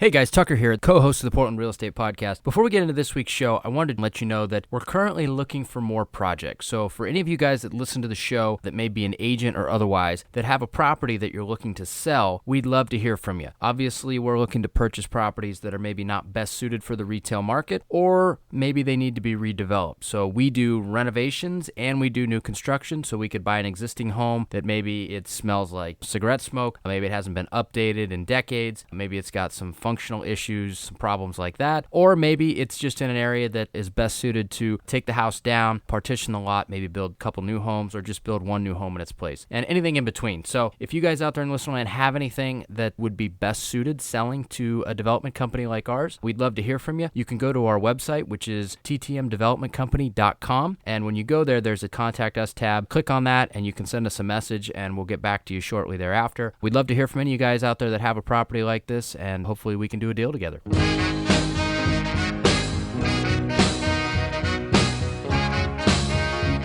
Hey guys, Tucker here, co-host of the Portland Real Estate Podcast. Before we get into this week's show, I wanted to let you know that we're currently looking for more projects. So for any of you guys that listen to the show that may be an agent or otherwise that have a property that you're looking to sell, we'd love to hear from you. Obviously, we're looking to purchase properties that are maybe not best suited for the retail market, or maybe they need to be redeveloped. So we do renovations and we do new construction, so we could buy an existing home that maybe it smells like cigarette smoke, maybe it hasn't been updated in decades, maybe it's got some functional issues, some problems like that, or maybe it's just in an area that is best suited to take the house down, partition the lot, maybe build a couple new homes, or just build one new home in its place, and anything in between. So if you guys out there in listening land have anything that would be best suited selling to a development company like ours, we'd love to hear from you. You can go to our website, which is ttmdevelopmentcompany.com, and when you go there, there's a Contact Us tab. Click on that, and you can send us a message, and we'll get back to you shortly thereafter. We'd love to hear from any of you guys out there that have a property like this, and hopefully we can do a deal together.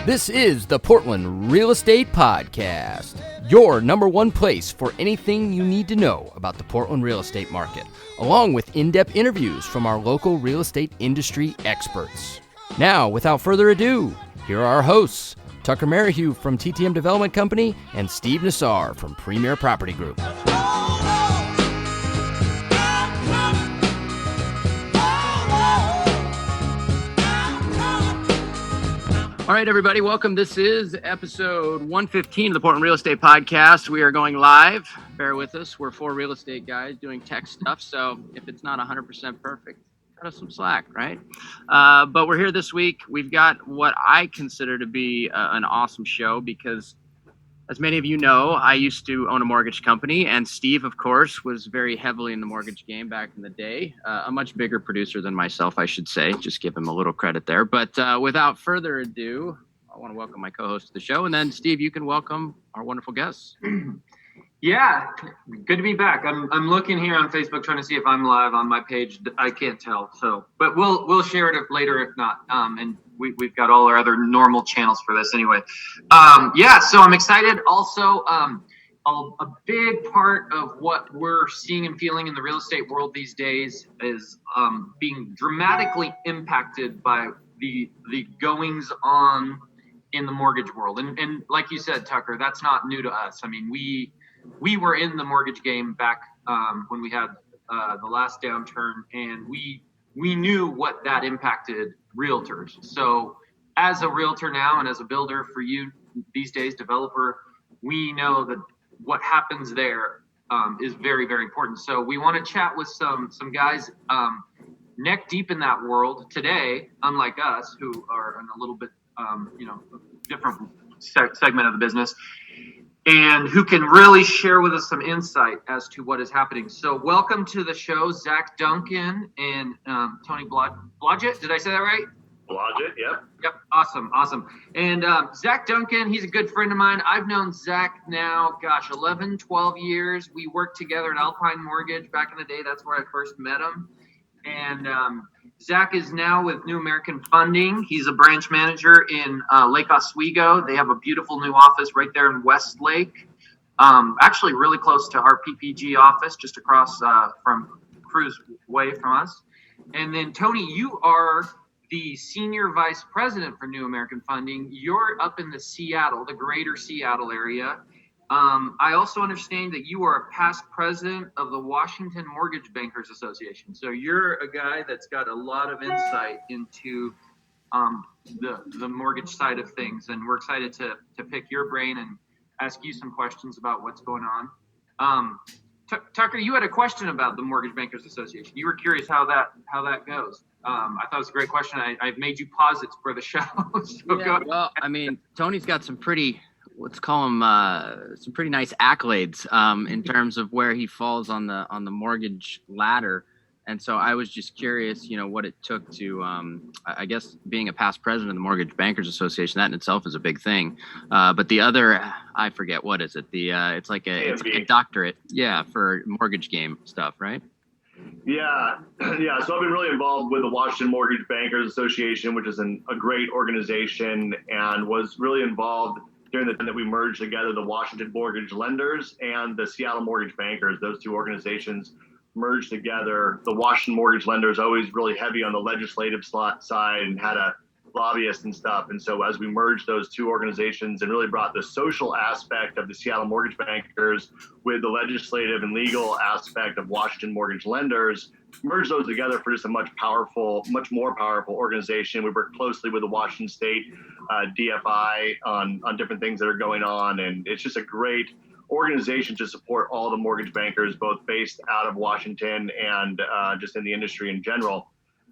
This is the Portland Real Estate Podcast, your number one place for anything you need to know about the Portland real estate market, along with in-depth interviews from our local real estate industry experts. Now, without further ado, here are our hosts, Tucker Merrihew from TTM Development Company and Steve Nassar from Premier Property Group. All right, everybody, welcome. This is episode 115 of the Portland Real Estate Podcast. We are going live. Bear with us. We're four real estate guys doing tech stuff, so if it's not 100% perfect, cut us some slack, right? But we're here this week. We've got what I consider to be an awesome show because, as many of you know, I used to own a mortgage company, and Steve, of course, was very heavily in the mortgage game back in the day. A much bigger producer than myself, I should say. Just give him a little credit there. But without further ado, I want to welcome my co-host to the show. And then, Steve, you can welcome our wonderful guests. Yeah, good to be back. I'm looking here on Facebook trying to see if I'm live on my page. I can't tell, but we'll share it later if not. And we've got all our other normal channels for this anyway. So I'm excited. Also, a big part of what we're seeing and feeling in the real estate world these days is being dramatically impacted by the goings on in the mortgage world. And like you said, Tucker, that's not new to us. I mean, we were in the mortgage game back when we had the last downturn, and we knew what that impacted realtors. So as a realtor now and as a builder for you these days, developer, we know that what happens there is very, very important. So we want to chat with some guys neck deep in that world today, unlike us, who are in a little bit different segment of the business, and who can really share with us some insight as to what is happening. So welcome to the show, Zach Duncan and Tony Blodgett. Did I say that right? Blodgett, yep. Yep, awesome. And Zach Duncan, he's a good friend of mine. I've known Zach now, 11, 12 years. We worked together at Alpine Mortgage back in the day. That's where I first met him. And Zach is now with New American Funding. He's a branch manager in Lake Oswego. They have a beautiful new office right there in Westlake, actually really close to our PPG office, just across from Cruz Way from us. And then, Tony, you are the Senior Vice President for New American Funding. You're up in the greater Seattle area. I also understand that you are a past president of the Washington Mortgage Bankers Association. So you're a guy that's got a lot of insight into the mortgage side of things. And we're excited to pick your brain and ask you some questions about what's going on. Tucker, you had a question about the Mortgage Bankers Association. You were curious how that goes. I thought it was a great question. I've made you pause it for the show. Well, I mean, Tony's got some pretty... let's call him some pretty nice accolades in terms of where he falls on the mortgage ladder. And so I was just curious, what it took to, I guess, being a past president of the Mortgage Bankers Association, that in itself is a big thing. But the other, I forget, what is it? It's like a doctorate, for mortgage game stuff, right? Yeah. So I've been really involved with the Washington Mortgage Bankers Association, which is a great organization, and was really involved during the time that we merged together the Washington Mortgage Lenders and the Seattle Mortgage Bankers. Those two organizations merged together. The Washington Mortgage Lender is always really heavy on the legislative side and had a lobbyist and stuff. And so as we merged those two organizations and really brought the social aspect of the Seattle Mortgage Bankers with the legislative and legal aspect of Washington Mortgage Lenders, merged those together for just a much more powerful organization. We work closely with the Washington State DFI on different things that are going on. And it's just a great organization to support all the mortgage bankers, both based out of Washington and just in the industry in general.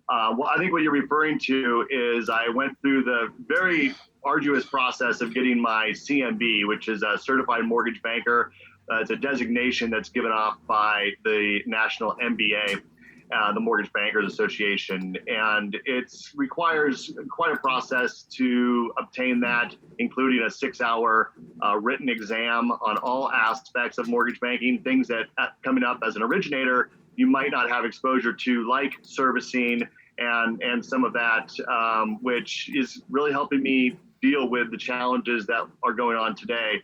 Well, I think what you're referring to is I went through the very arduous process of getting my CMB, which is a certified mortgage banker. It's a designation that's given off by the National MBA, the Mortgage Bankers Association. And it requires quite a process to obtain that, including a 6-hour written exam on all aspects of mortgage banking, things that coming up as an originator, you might not have exposure to, like servicing and some of that, which is really helping me deal with the challenges that are going on today,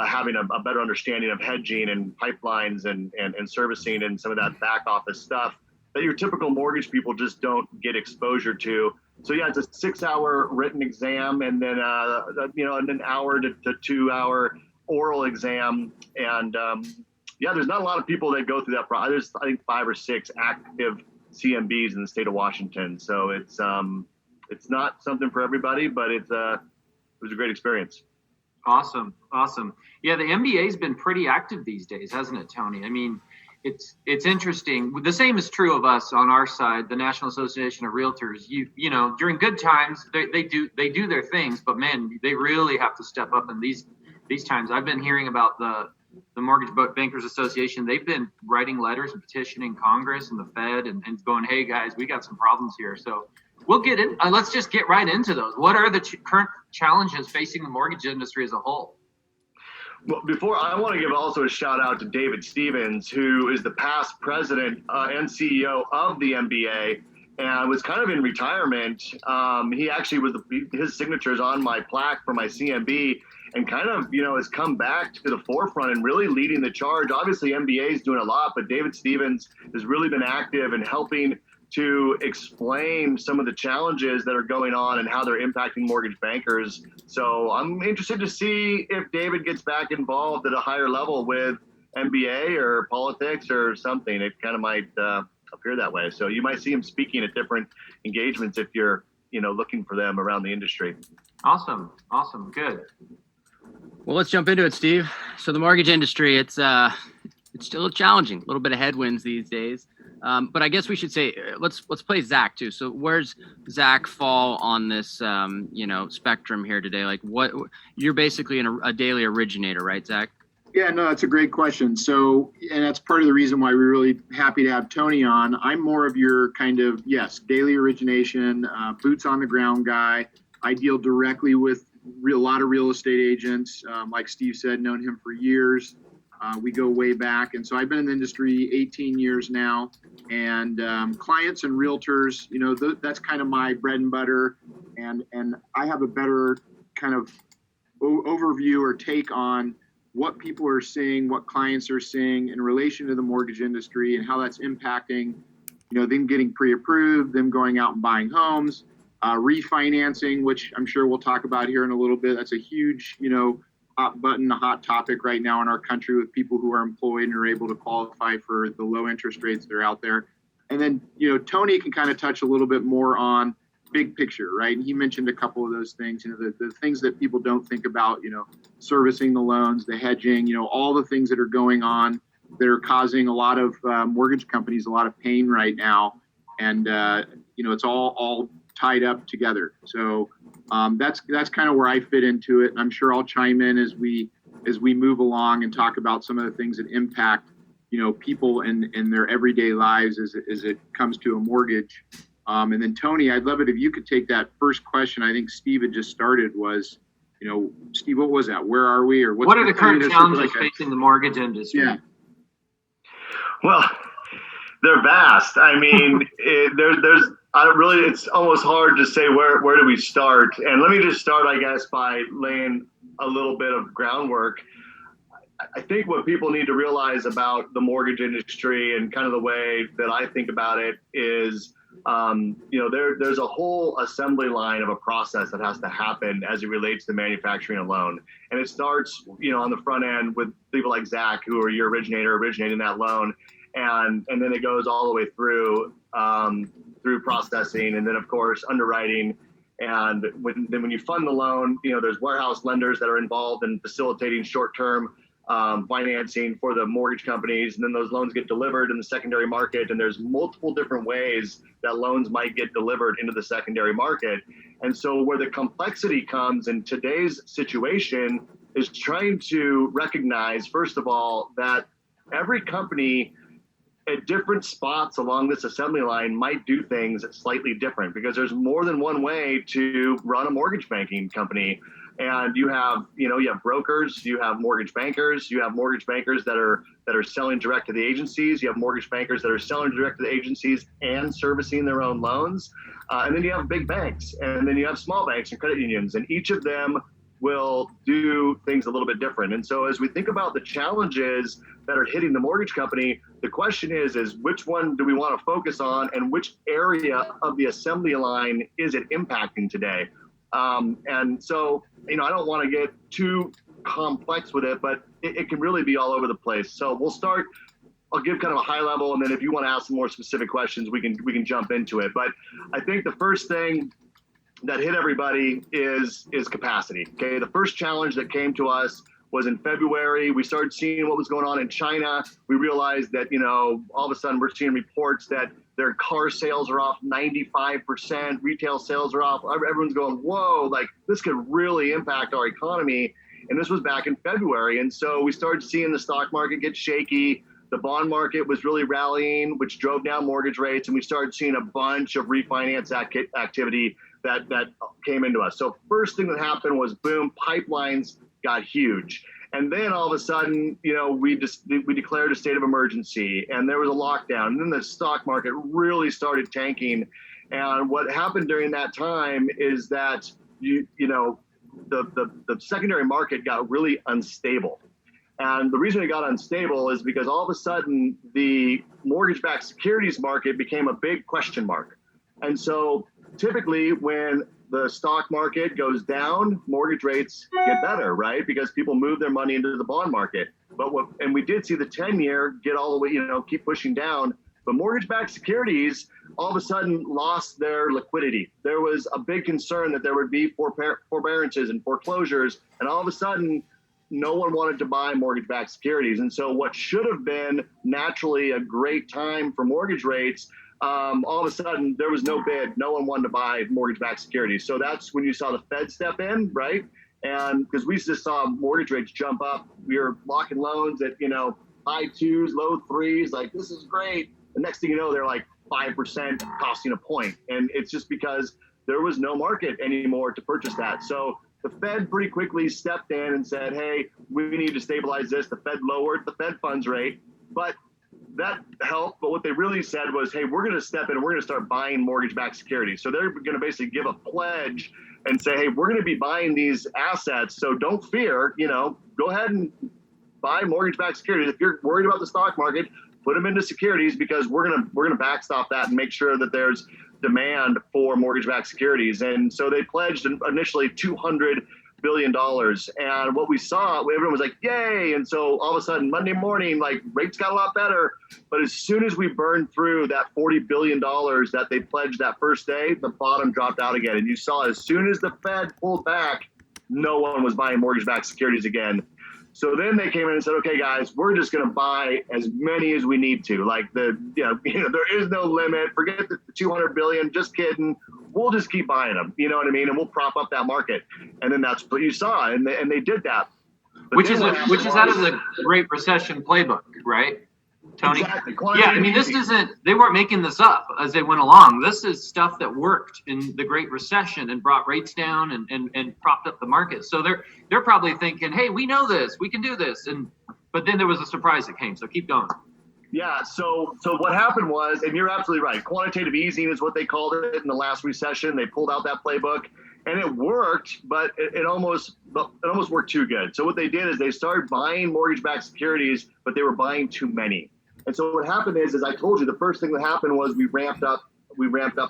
having a better understanding of hedging and pipelines and servicing and some of that back office stuff that your typical mortgage people just don't get exposure to. So yeah, it's a 6-hour written exam and then an hour to 2-hour oral exam. And there's not a lot of people that go through that process. There's, I think, 5 or 6 active CMBs in the state of Washington. So it's not something for everybody, but it was a great experience. Awesome. Yeah, the MBA's been pretty active these days, hasn't it, Tony? I mean, it's interesting. The same is true of us on our side, the National Association of Realtors. You know, during good times, they do their things, but man, they really have to step up in these times. I've been hearing about the Mortgage Bankers Association. They've been writing letters and petitioning Congress and the Fed and going, hey guys, we got some problems here. So we'll get in. Let's just get right into those. What are the current challenges facing the mortgage industry as a whole? Well, before, I want to give also a shout out to David Stevens, who is the past president and CEO of the MBA and was kind of in retirement. He actually was his signature is on my plaque for my CMB, and kind of, has come back to the forefront and really leading the charge. Obviously, MBA is doing a lot, but David Stevens has really been active in helping to explain some of the challenges that are going on and how they're impacting mortgage bankers. So I'm interested to see if David gets back involved at a higher level with MBA or politics or something. It kind of might appear that way. So you might see him speaking at different engagements if you're, looking for them around the industry. Awesome. Good. Well, let's jump into it, Steve. So the mortgage industry, it's still challenging, a little bit of headwinds these days. But I guess we should say, let's play Zach too. So where's Zach fall on this, spectrum here today? Like you're basically a daily originator, right, Zach? Yeah, no, that's a great question. So, and that's part of the reason why we're really happy to have Tony on. I'm more of your kind of, daily origination, boots on the ground guy. I deal directly with a lot of real estate agents. Like Steve said, known him for years. We go way back. And so I've been in the industry 18 years now. And clients and realtors, that's kind of my bread and butter. And I have a better kind of overview or take on what people are seeing, what clients are seeing in relation to the mortgage industry and how that's impacting, them getting pre-approved, them going out and buying homes, refinancing, which I'm sure we'll talk about here in a little bit. That's a huge, hot button, a hot topic right now in our country with people who are employed and are able to qualify for the low interest rates that are out there. And then, Tony can kind of touch a little bit more on big picture, right? And he mentioned a couple of those things, the things that people don't think about, servicing the loans, the hedging, all the things that are going on that are causing a lot of mortgage companies a lot of pain right now. And, it's all tied up together. So that's kind of where I fit into it. And I'm sure I'll chime in as we move along and talk about some of the things that impact, people in their everyday lives as it comes to a mortgage. And then Tony, I'd love it if you could take that first question. I think Steve had just started was, Steve, what was that? Where are we? Or what are the current challenges facing the mortgage industry? Yeah. Well, they're vast. I mean, it's almost hard to say where do we start. And let me just start, I guess, by laying a little bit of groundwork. I think what people need to realize about the mortgage industry and kind of the way that I think about it is, there's a whole assembly line of a process that has to happen as it relates to manufacturing a loan. And it starts, on the front end with people like Zach, who are your originator originating that loan. And then it goes all the way through processing, and then of course underwriting. And when you fund the loan, there's warehouse lenders that are involved in facilitating short-term financing for the mortgage companies, and then those loans get delivered in the secondary market. And there's multiple different ways that loans might get delivered into the secondary market. And so where the complexity comes in today's situation is trying to recognize, first of all, that every company at different spots along this assembly line might do things slightly different, because there's more than one way to run a mortgage banking company. And you have brokers, you have mortgage bankers, that are selling direct to the agencies, you have mortgage bankers that are selling direct to the agencies and servicing their own loans. And then you have big banks, and then you have small banks and credit unions, and each of them will do things a little bit different. And so as we think about the challenges that are hitting the mortgage company, the question is which one do we want to focus on, and which area of the assembly line is it impacting today? And so, I don't want to get too complex with it, but it can really be all over the place. So I'll give kind of a high level, and then if you want to ask some more specific questions, we can jump into it. But I think the first thing that hit everybody is capacity. Okay, the first challenge that came to us was in February. We started seeing what was going on in China. We realized that, all of a sudden we're seeing reports that their car sales are off 95%, retail sales are off. Everyone's going, whoa, like this could really impact our economy. And this was back in February. And so we started seeing the stock market get shaky. The bond market was really rallying, which drove down mortgage rates. And we started seeing a bunch of refinance activity that came into us. So first thing that happened was, boom, pipelines got huge. And then all of a sudden, we declared a state of emergency, and there was a lockdown. And then the stock market really started tanking. And what happened during that time is that the secondary market got really unstable. And the reason it got unstable is because all of a sudden the mortgage-backed securities market became a big question mark. And so typically when the stock market goes down, mortgage rates get better, right? Because people move their money into the bond market. And we did see the 10-year get all the way, keep pushing down. But mortgage-backed securities all of a sudden lost their liquidity. There was a big concern that there would be forbearances and foreclosures, and all of a sudden, no one wanted to buy mortgage-backed securities. And so what should have been naturally a great time for mortgage rates, all of a sudden there was no bid. No one wanted to buy mortgage-backed securities. So that's when you saw the Fed step in, right? And because we just saw mortgage rates jump up, we were locking loans at, high twos, low threes, like this is great. The next thing you know, they're like 5% costing a point. And it's just because there was no market anymore to purchase that. So the Fed pretty quickly stepped in and said, hey, we need to stabilize this. The Fed lowered the Fed funds rate, but that helped. But what they really said was, hey, we're going to step in and we're going to start buying mortgage-backed securities. So they're going to basically give a pledge and say, hey, we're going to be buying these assets. So don't fear, go ahead and buy mortgage-backed securities. If you're worried about the stock market, put them into securities, because we're going to backstop that and make sure that there's demand for mortgage-backed securities. And so they pledged initially $200 billion. And what we saw, everyone was like, yay. And so all of a sudden, Monday morning, like rates got a lot better. But as soon as we burned through that $40 billion that they pledged that first day, the bottom dropped out again. And you saw as soon as the Fed pulled back, no one was buying mortgage-backed securities again. So then they came in and said, okay, guys, we're just going to buy as many as we need to. Like there is no limit. Forget the 200 billion. Just kidding. We'll just keep buying them. You know what I mean? And we'll prop up that market. And then that's what you saw. And they did that. But which is out of the Great Recession playbook, right, Tony? Exactly. Yeah, I mean, they weren't making this up as they went along. This is stuff that worked in the Great Recession and brought rates down and propped up the market. So they're probably thinking, hey, we know this, we can do this. But then there was a surprise that came. So keep going. Yeah, so what happened was, and you're absolutely right, quantitative easing is what they called it in the last recession. They pulled out that playbook. And it worked, but it almost worked too good. So what they did is they started buying mortgage-backed securities, but they were buying too many. And so what happened is, as I told you, the first thing that happened was we ramped up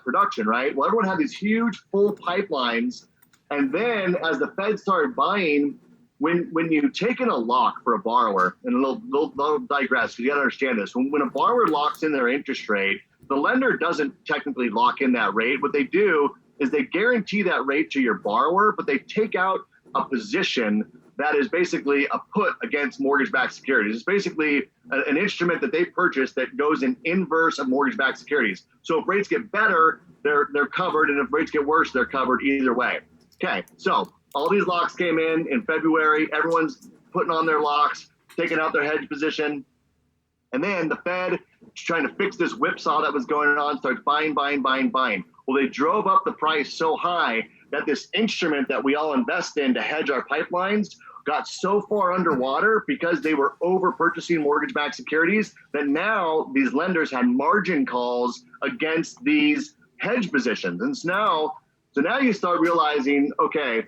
production, right? Well, everyone had these huge full pipelines. And then as the Fed started buying, when you take in a lock for a borrower, and they'll digress, because you got to understand this. When a borrower locks in their interest rate, the lender doesn't technically lock in that rate. What they do is they guarantee that rate to your borrower, but they take out a position that is basically a put against mortgage-backed securities. It's basically an instrument that they purchase that goes in inverse of mortgage-backed securities. So if rates get better, they're covered, and if rates get worse, they're covered either way. Okay, so all these locks came in February. Everyone's putting on their locks, taking out their hedge position. And then the Fed, trying to fix this whipsaw that was going on, starts buying. Well, they drove up the price so high that this instrument that we all invest in to hedge our pipelines got so far underwater because they were over purchasing mortgage-backed securities that now these lenders had margin calls against these hedge positions. And so now you start realizing, okay,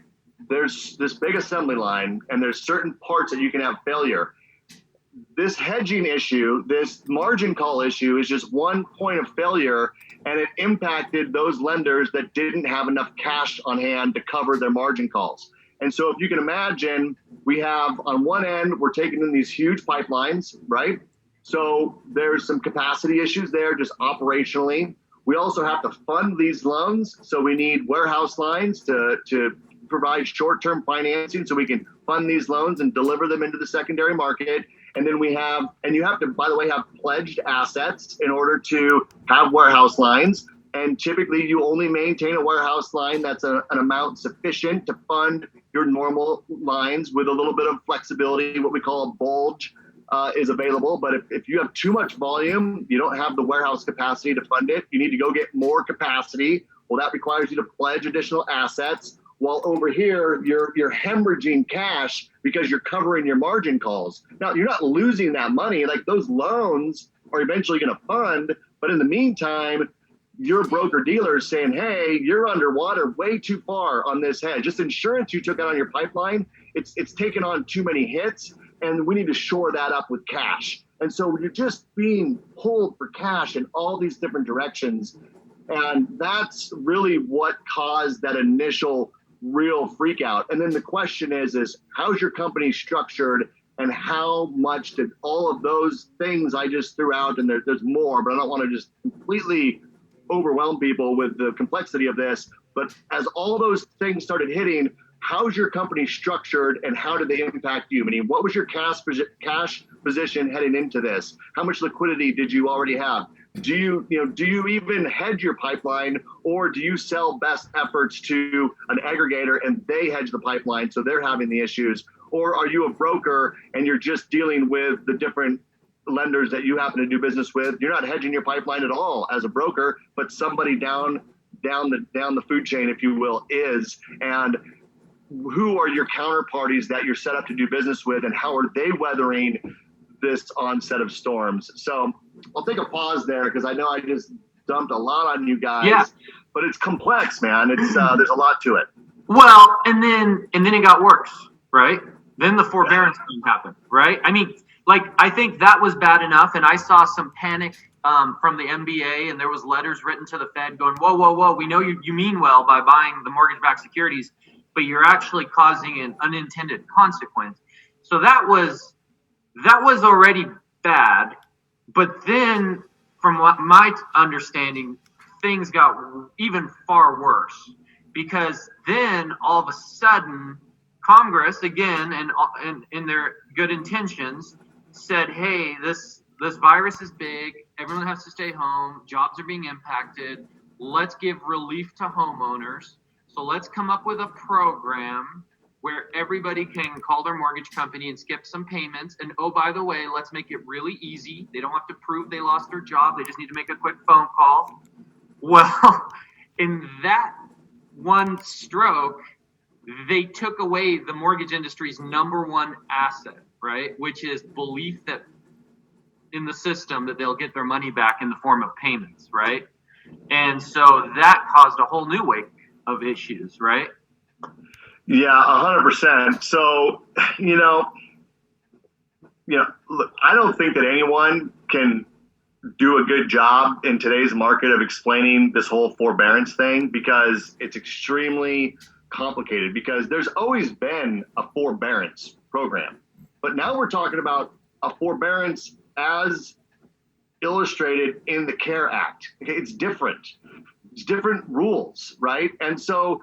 there's this big assembly line and there's certain parts that you can have failure. This hedging issue, this margin call issue is just one point of failure, and it impacted those lenders that didn't have enough cash on hand to cover their margin calls. And so if you can imagine, we have on one end, we're taking in these huge pipelines, right? So there's some capacity issues there just operationally. We also have to fund these loans. So we need warehouse lines to provide short-term financing so we can fund these loans and deliver them into the secondary market. And then you have to, by the way, have pledged assets in order to have warehouse lines. And typically you only maintain a warehouse line that's an amount sufficient to fund your normal lines with a little bit of flexibility. What we call a bulge is available. But if you have too much volume, you don't have the warehouse capacity to fund it. You need to go get more capacity. Well, that requires you to pledge additional assets. While over here, you're hemorrhaging cash because you're covering your margin calls. Now, you're not losing that money. Like, those loans are eventually going to fund. But in the meantime, your broker dealer is saying, hey, you're underwater way too far on this hedge. Just insurance you took out on your pipeline, it's taken on too many hits, and we need to shore that up with cash. And so you're just being pulled for cash in all these different directions. And that's really what caused that initial real freak out. And then the question is how's your company structured, and how much did all of those things I just threw out, and there's more, but I don't want to just completely overwhelm people with the complexity of this. But as all those things started hitting, how's your company structured, and how did they impact you? I mean, what was your cash position heading into this? How much liquidity did you already have? Do you even hedge your pipeline, or do you sell best efforts to an aggregator and they hedge the pipeline so they're having the issues? Or are you a broker and you're just dealing with the different lenders that you happen to do business with? You're not hedging your pipeline at all as a broker, but somebody down the food chain, if you will, is. And who are your counterparties that you're set up to do business with, and how are they weathering this onset of storms? So I'll take a pause there because I know I just dumped a lot on you guys. Yeah. But it's complex, man. It's there's a lot to it. Well, and then it got worse, right? Then the forbearance thing happened, right? I mean, like, I think that was bad enough, and I saw some panic from the MBA, and there was letters written to the Fed going, whoa, we know you mean well by buying the mortgage-backed securities, but you're actually causing an unintended consequence. So that was already bad. But then, from what my understanding, things got even far worse, because then all of a sudden, Congress, again, and in their good intentions, said, hey, this virus is big. Everyone has to stay home. Jobs are being impacted. Let's give relief to homeowners. So let's come up with a program where everybody can call their mortgage company and skip some payments. And oh, by the way, let's make it really easy. They don't have to prove they lost their job. They just need to make a quick phone call. Well, in that one stroke, they took away the mortgage industry's number one asset, right? Which is belief that in the system that they'll get their money back in the form of payments, right? And so that caused a whole new of issues, right? Yeah, 100%. So, look, I don't think that anyone can do a good job in today's market of explaining this whole forbearance thing, because it's extremely complicated, because there's always been a forbearance program. But now we're talking about a forbearance as illustrated in the CARE Act. Okay, it's different. It's different rules, right? And so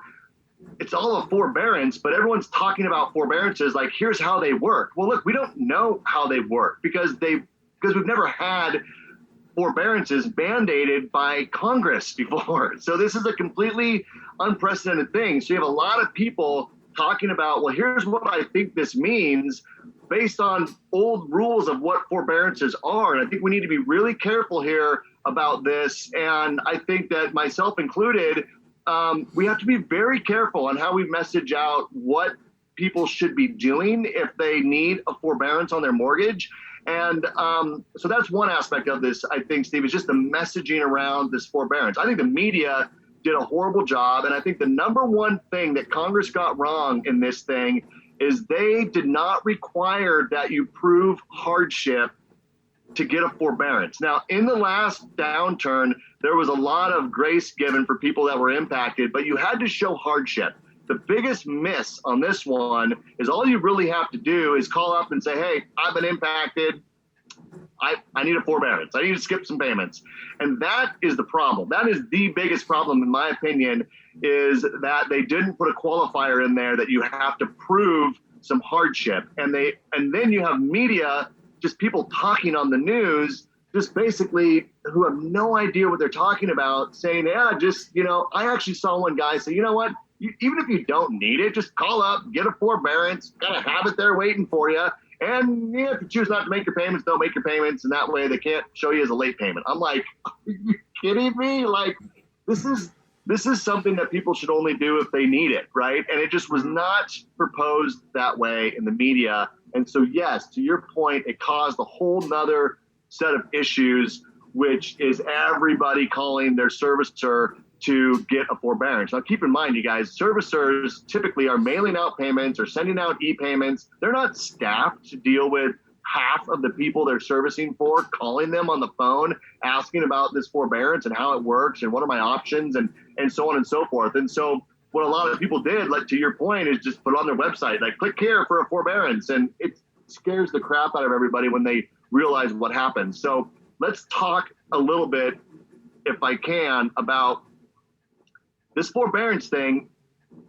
it's all a forbearance, but everyone's talking about forbearances like, here's how they work. Well, look, we don't know how they work because we've never had forbearances mandated by Congress before. So this is a completely unprecedented thing. So you have a lot of people talking about, well, here's what I think this means based on old rules of what forbearances are. And I think we need to be really careful here about this. And I think that, myself included, we have to be very careful on how we message out what people should be doing if they need a forbearance on their mortgage. And so that's one aspect of this, I think, Steve, is just the messaging around this forbearance. I think the media did a horrible job. And I think the number one thing that Congress got wrong in this thing is they did not require that you prove hardship to get a forbearance. Now, in the last downturn, there was a lot of grace given for people that were impacted, but you had to show hardship. The biggest miss on this one is all you really have to do is call up and say, hey, I've been impacted. I need a forbearance. I need to skip some payments. And that is the problem. That is the biggest problem, in my opinion, is that they didn't put a qualifier in there that you have to prove some hardship. And then you have media, just people talking on the news, just basically who have no idea what they're talking about, saying, yeah, just, I actually saw one guy say, you know what? Even if you don't need it, just call up, get a forbearance, gotta have it there waiting for you. And if you choose not to make your payments, don't make your payments. And that way they can't show you as a late payment. I'm like, are you kidding me? Like, this is something that people should only do if they need it, right? And it just was not proposed that way in the media. And so, yes, to your point, it caused a whole nother set of issues, which is everybody calling their servicer to get a forbearance. Now, keep in mind, you guys, servicers typically are mailing out payments or sending out e-payments. They're not staffed to deal with half of the people they're servicing for, calling them on the phone, asking about this forbearance and how it works and what are my options and so on and so forth. And so what a lot of people did, like to your point, is just put on their website, like, click here for a forbearance. And it scares the crap out of everybody when they realize what happens. So let's talk a little bit, if I can, about this forbearance thing.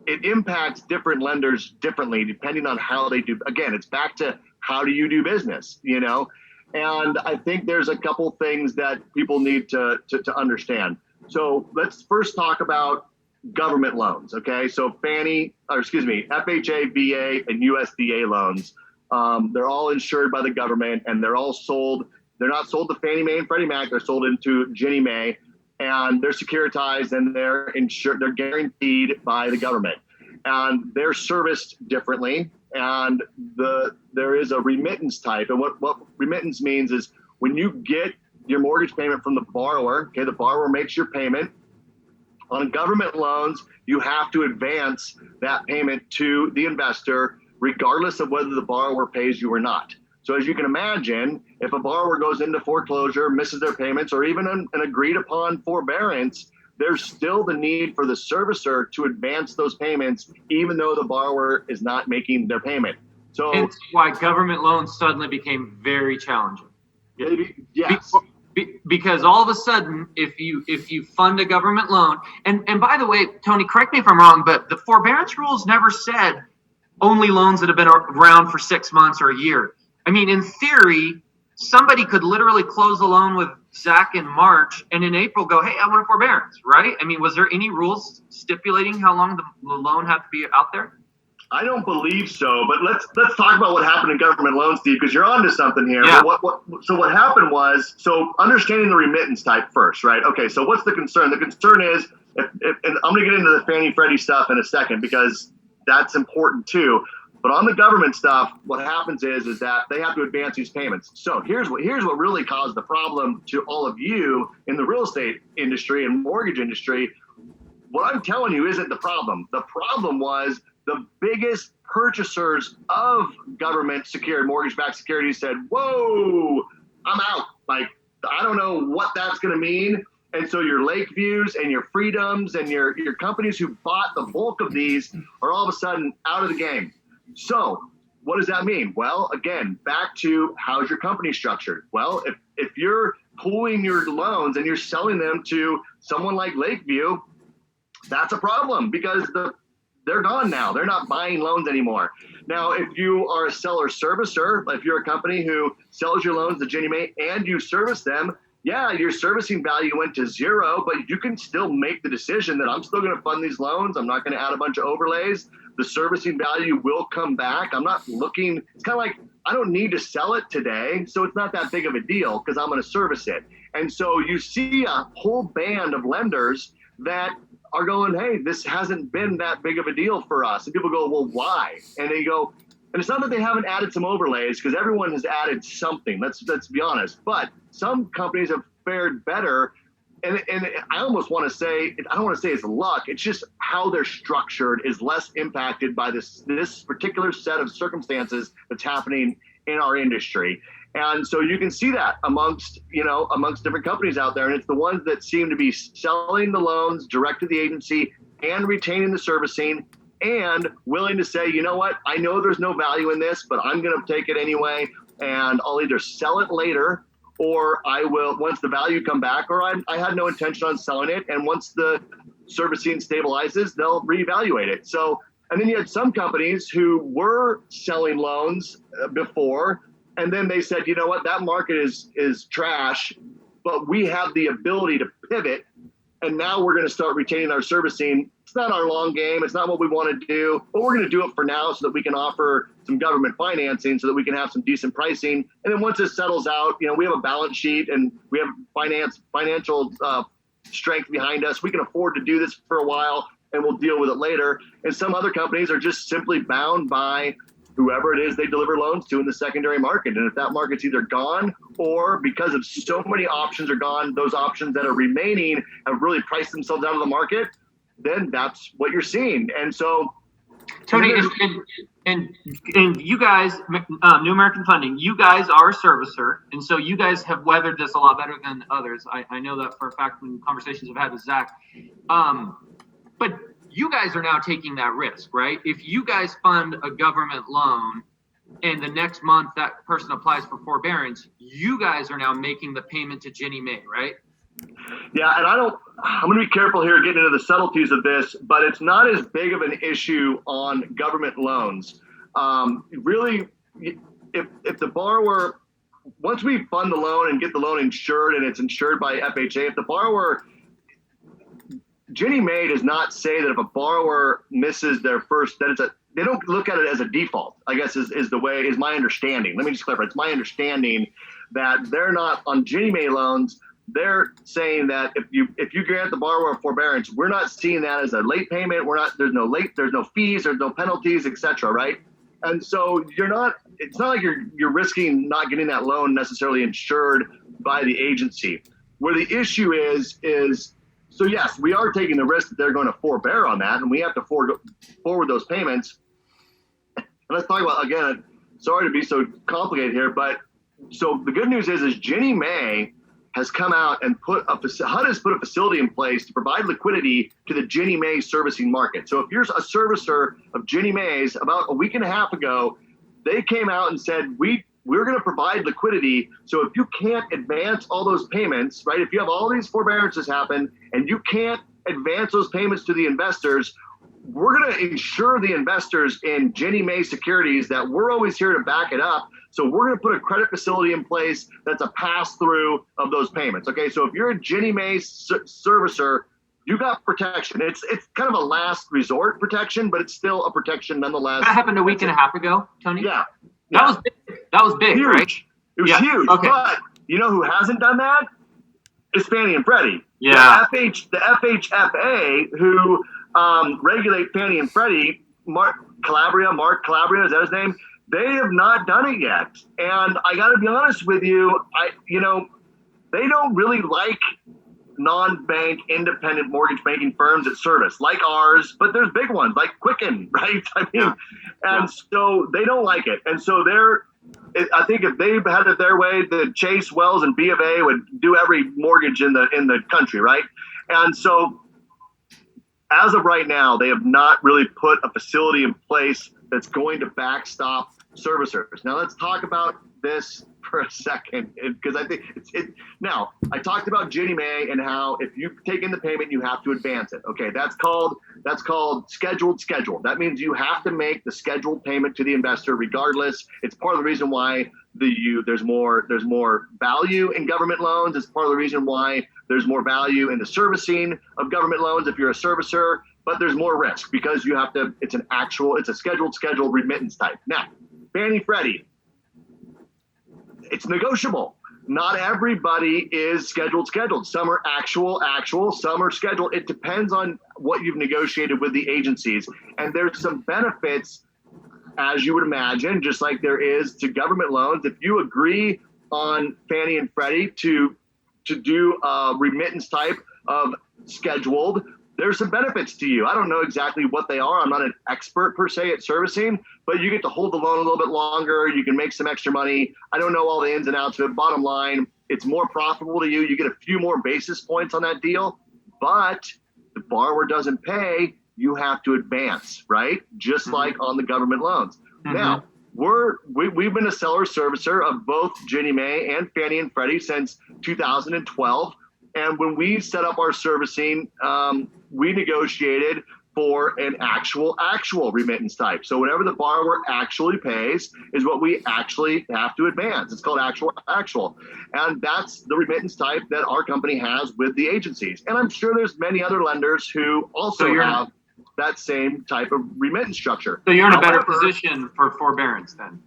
It impacts different lenders differently depending on how they do. Again, it's back to how do you do business, And I think there's a couple things that people need to understand. So let's first talk about government loans, okay? So FHA, VA, and USDA loans. They're all insured by the government, and they're all sold. They're not sold to Fannie Mae and Freddie Mac. They're sold into Ginnie Mae. And they're securitized and they're insured, they're guaranteed by the government. And they're serviced differently. And there is a remittance type. And what remittance means is when you get your mortgage payment from the borrower, okay, the borrower makes your payment. On government loans, you have to advance that payment to the investor, regardless of whether the borrower pays you or not. So as you can imagine, if a borrower goes into foreclosure, misses their payments, or even an agreed upon forbearance, there's still the need for the servicer to advance those payments, even though the borrower is not making their payment. So it's why government loans suddenly became very challenging. Yes. Because all of a sudden, if you fund a government loan, and by the way, Tony, correct me if I'm wrong, but the forbearance rules never said only loans that have been around for 6 months or a year. I mean, in theory, somebody could literally close a loan with Zach in March and in April go, hey, I want a forbearance, right? I mean, was there any rules stipulating how long the loan had to be out there? I don't believe so, but let's talk about what happened in government loans, Steve, because you're onto something here. Yeah. But what happened was, so understanding the remittance type first, right? Okay, so what's the concern? The concern is, and I'm going to get into the Fannie Freddie stuff in a second because that's important too. But on the government stuff, what happens is that they have to advance these payments. So here's what really caused the problem to all of you in the real estate industry and mortgage industry. what I'm telling you isn't the problem. The problem was the biggest purchasers of government secured mortgage-backed securities said, whoa, I'm out. Like, I don't know what that's going to mean. And so your Lakeviews and your Freedoms and your companies who bought the bulk of these are all of a sudden out of the game. So what does that mean? Well, again, back to how's your company structured? Well, if you're pooling your loans and you're selling them to someone like Lakeview, that's a problem because they're gone now. They're not buying loans anymore. Now, if you are a seller servicer, if you're a company who sells your loans to Ginnie Mae and you service them, yeah, your servicing value went to zero, but you can still make the decision that I'm still going to fund these loans. I'm not going to add a bunch of overlays. The servicing value will come back. I'm not looking, it's kind of like, I don't need to sell it today, so it's not that big of a deal because I'm going to service it. And so you see a whole band of lenders that are going, hey, this hasn't been that big of a deal for us. And people go, well, why? And they go, and it's not that they haven't added some overlays because everyone has added something. Let's be honest. But some companies have fared better. And I almost want to say, I don't want to say it's luck. It's just how they're structured is less impacted by this particular set of circumstances that's happening in our industry. And so you can see that amongst different companies out there. And it's the ones that seem to be selling the loans direct to the agency and retaining the servicing and willing to say, you know what, I know there's no value in this, but I'm going to take it anyway. And I'll either sell it later or I will, once the value come back, or I had no intention on selling it. And once the servicing stabilizes, they'll reevaluate it. So, and then you had some companies who were selling loans before, and then they said, you know what, that market is trash, but we have the ability to pivot. And now we're going to start retaining our servicing. It's not our long game. It's not what we want to do, but we're going to do it for now so that we can offer some government financing so that we can have some decent pricing. And then once it settles out, we have a balance sheet and we have financial strength behind us. We can afford to do this for a while and we'll deal with it later. And some other companies are just simply bound by whoever it is they deliver loans to in the secondary market. And if that market's either gone or because of so many options are gone, those options that are remaining have really priced themselves out of the market, then that's what you're seeing. And so, Tony, and you guys, New American Funding, you guys are a servicer, and so you guys have weathered this a lot better than others. I know that for a fact from conversations I've had with Zach. But you guys are now taking that risk, right? If you guys fund a government loan and the next month that person applies for forbearance, you guys are now making the payment to Ginnie Mae, right? Yeah, and I'm going to be careful here getting into the subtleties of this, but it's not as big of an issue on government loans. Really, if the borrower, once we fund the loan and get the loan insured and it's insured by FHA, if the borrower, Ginnie Mae does not say that if a borrower misses their first, they don't look at it as a default, I guess is my understanding. Let me just clarify. It's my understanding that they're not on Ginnie Mae loans. They're saying that if you grant the borrower a forbearance, we're not seeing that as a late payment. There's no fees, there's no penalties, et cetera, right? And so it's not like you're risking not getting that loan necessarily insured by the agency. Where the issue is, so yes, we are taking the risk that they're going to forbear on that, and we have to forward those payments. And let's talk about, again, sorry to be so complicated here, but so the good news is Ginnie Mae has come out and HUD has put a facility in place to provide liquidity to the Ginnie Mae servicing market. So if you're a servicer of Ginnie Mae's, about a week and a half ago, they came out and said, we're going to provide liquidity. So if you can't advance all those payments, right, if you have all these forbearances happen and you can't advance those payments to the investors, we're going to insure the investors in Ginnie Mae securities that we're always here to back it up. So we're going to put a credit facility in place that's a pass-through of those payments. Okay, so if you're a Ginnie Mae servicer, you got protection. It's kind of a last resort protection, but it's still a protection nonetheless. That happened a week and a half ago, Tony? Yeah. That was big, huge. Right? It was huge. Okay. But you know who hasn't done that? It's Fannie and Freddie. Yeah. The FHFA, who regulate Fannie and Freddie, Mark Calabria, is that his name? They have not done it yet. And I got to be honest with you, they don't really like non-bank independent mortgage banking firms that service like ours, but there's big ones like Quicken, right? I mean, so they don't like it. And so I think if they had it their way, the Chase, Wells, and B of A would do every mortgage in the country, right? And so as of right now, they have not really put a facility in place that's going to backstop servicers. Now let's talk about this for a second, because I think now I talked about Ginnie Mae and how if you take in the payment, you have to advance it. Okay, that's called scheduled. That means you have to make the scheduled payment to the investor regardless. It's part of the reason why there's more value in government loans. It's part of the reason why there's more value in the servicing of government loans if you're a servicer, but there's more risk because you have to, it's a scheduled remittance type. Now, Fannie Freddie, it's negotiable. Not everybody is scheduled. Some are actual, some are scheduled. It depends on what you've negotiated with the agencies. And there's some benefits, as you would imagine, just like there is to government loans. If you agree on Fannie and Freddie to do a remittance type of scheduled, there's some benefits to you. I don't know exactly what they are. I'm not an expert per se at servicing, but you get to hold the loan a little bit longer. You can make some extra money. I don't know all the ins and outs of it. Bottom line, it's more profitable to you. You get a few more basis points on that deal, but the borrower doesn't pay, you have to advance, right? Just like on the government loans. Now, we've been a seller servicer of both Ginnie Mae and Fannie and Freddie since 2012. And when we set up our servicing, we negotiated for an actual remittance type. So whatever the borrower actually pays is what we actually have to advance. It's called actual. And that's the remittance type that our company has with the agencies. And I'm sure there's many other lenders who also have that same type of remittance structure. So you're in a better position for forbearance then?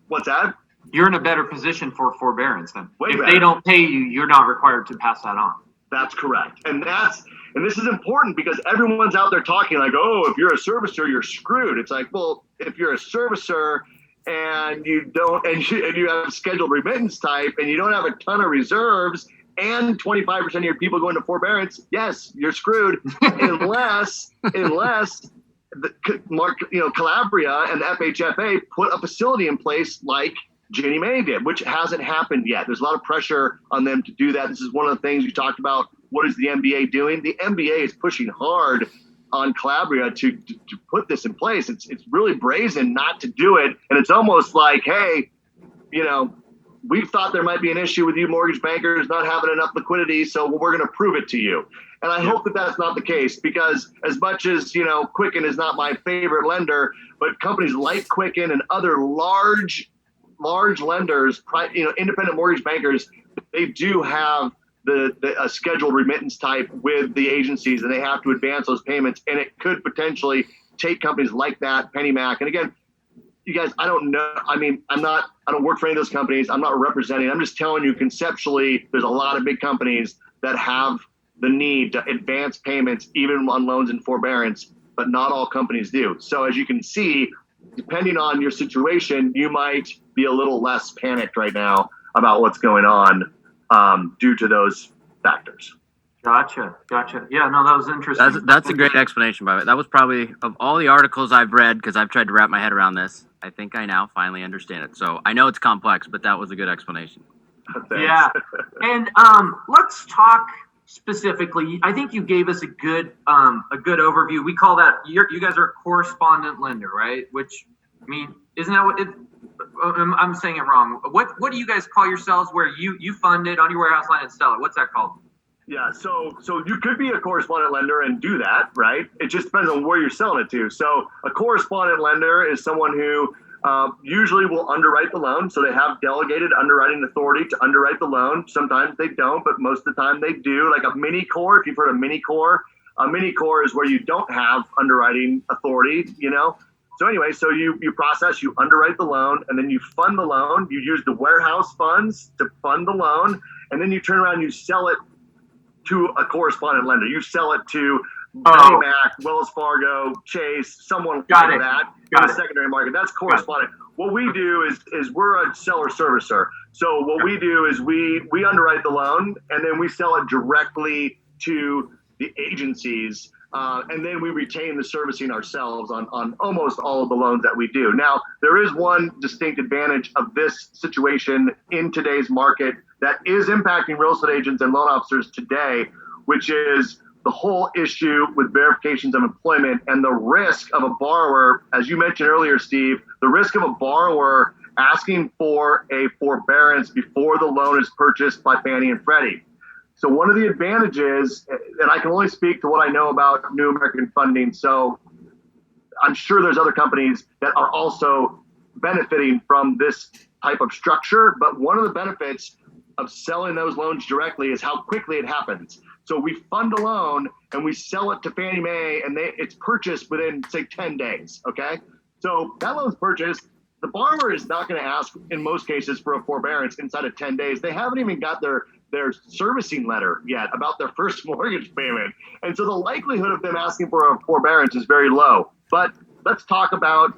What's that? You're in a better position for forbearance then. If they don't pay you, you're not required to pass that on. That's correct. And this is important because everyone's out there talking like, oh, if you're a servicer, you're screwed. It's like, well, if you're a servicer and you have scheduled remittance type and you don't have a ton of reserves and 25% of your people go into forbearance, yes, you're screwed unless Calabria and the FHFA put a facility in place like Ginnie Mae did, which hasn't happened yet. There's a lot of pressure on them to do that. This is one of the things you talked about. What is the MBA doing? The MBA is pushing hard on Calabria to put this in place. It's really brazen not to do it. And it's almost like, hey, we thought there might be an issue with you mortgage bankers not having enough liquidity, so we're going to prove it to you. And I hope that that's not the case because as much as, Quicken is not my favorite lender, but companies like Quicken and other large lenders, independent mortgage bankers, they do have a scheduled remittance type with the agencies, and they have to advance those payments. And it could potentially take companies like that, PennyMac. And again, you guys, I don't know. I mean, I don't work for any of those companies. I'm not representing. I'm just telling you conceptually, there's a lot of big companies that have the need to advance payments, even on loans in forbearance, but not all companies do. So as you can see, depending on your situation, you might be a little less panicked right now about what's going on due to those factors. Gotcha. Yeah, no, that was interesting. That's a great explanation, by the way. That was probably, of all the articles I've read, because I've tried to wrap my head around this, I think I now finally understand it. So I know it's complex, but that was a good explanation. Yeah. And let's talk specifically. I think you gave us a good overview. We call that, you guys are a correspondent lender, right? Which, I mean, isn't that what it, I'm saying it wrong. What do you guys call yourselves where you fund it on your warehouse line and sell it? What's that called? Yeah, so you could be a correspondent lender and do that, right? It just depends on where you're selling it to. So a correspondent lender is someone who usually will underwrite the loan. So they have delegated underwriting authority to underwrite the loan. Sometimes they don't, but most of the time they do. Like a mini core, if you've heard of mini core is where you don't have underwriting authority, So anyway, so you process, you underwrite the loan, and then you fund the loan. You use the warehouse funds to fund the loan, and then you turn around and you sell it to a correspondent lender. You sell it to PennyMac, Wells Fargo, Chase, someone like that in the secondary market. That's correspondent. What we do is we're a seller servicer. So what we do is we underwrite the loan, and then we sell it directly to the agencies, and then we retain the servicing ourselves on almost all of the loans that we do. Now, there is one distinct advantage of this situation in today's market that is impacting real estate agents and loan officers today, which is the whole issue with verifications of employment and the risk of a borrower, as you mentioned earlier, Steve, the risk of a borrower asking for a forbearance before the loan is purchased by Fannie and Freddie. So one of the advantages, and I can only speak to what I know about New American Funding, so I'm sure there's other companies that are also benefiting from this type of structure, but one of the benefits of selling those loans directly is how quickly it happens. So we fund a loan and we sell it to Fannie Mae, and it's purchased within, say, 10 days, okay? So that loan's purchased. The borrower is not going to ask, in most cases, for a forbearance inside of 10 days. They haven't even got their servicing letter yet about their first mortgage payment. And so the likelihood of them asking for a forbearance is very low. But let's talk about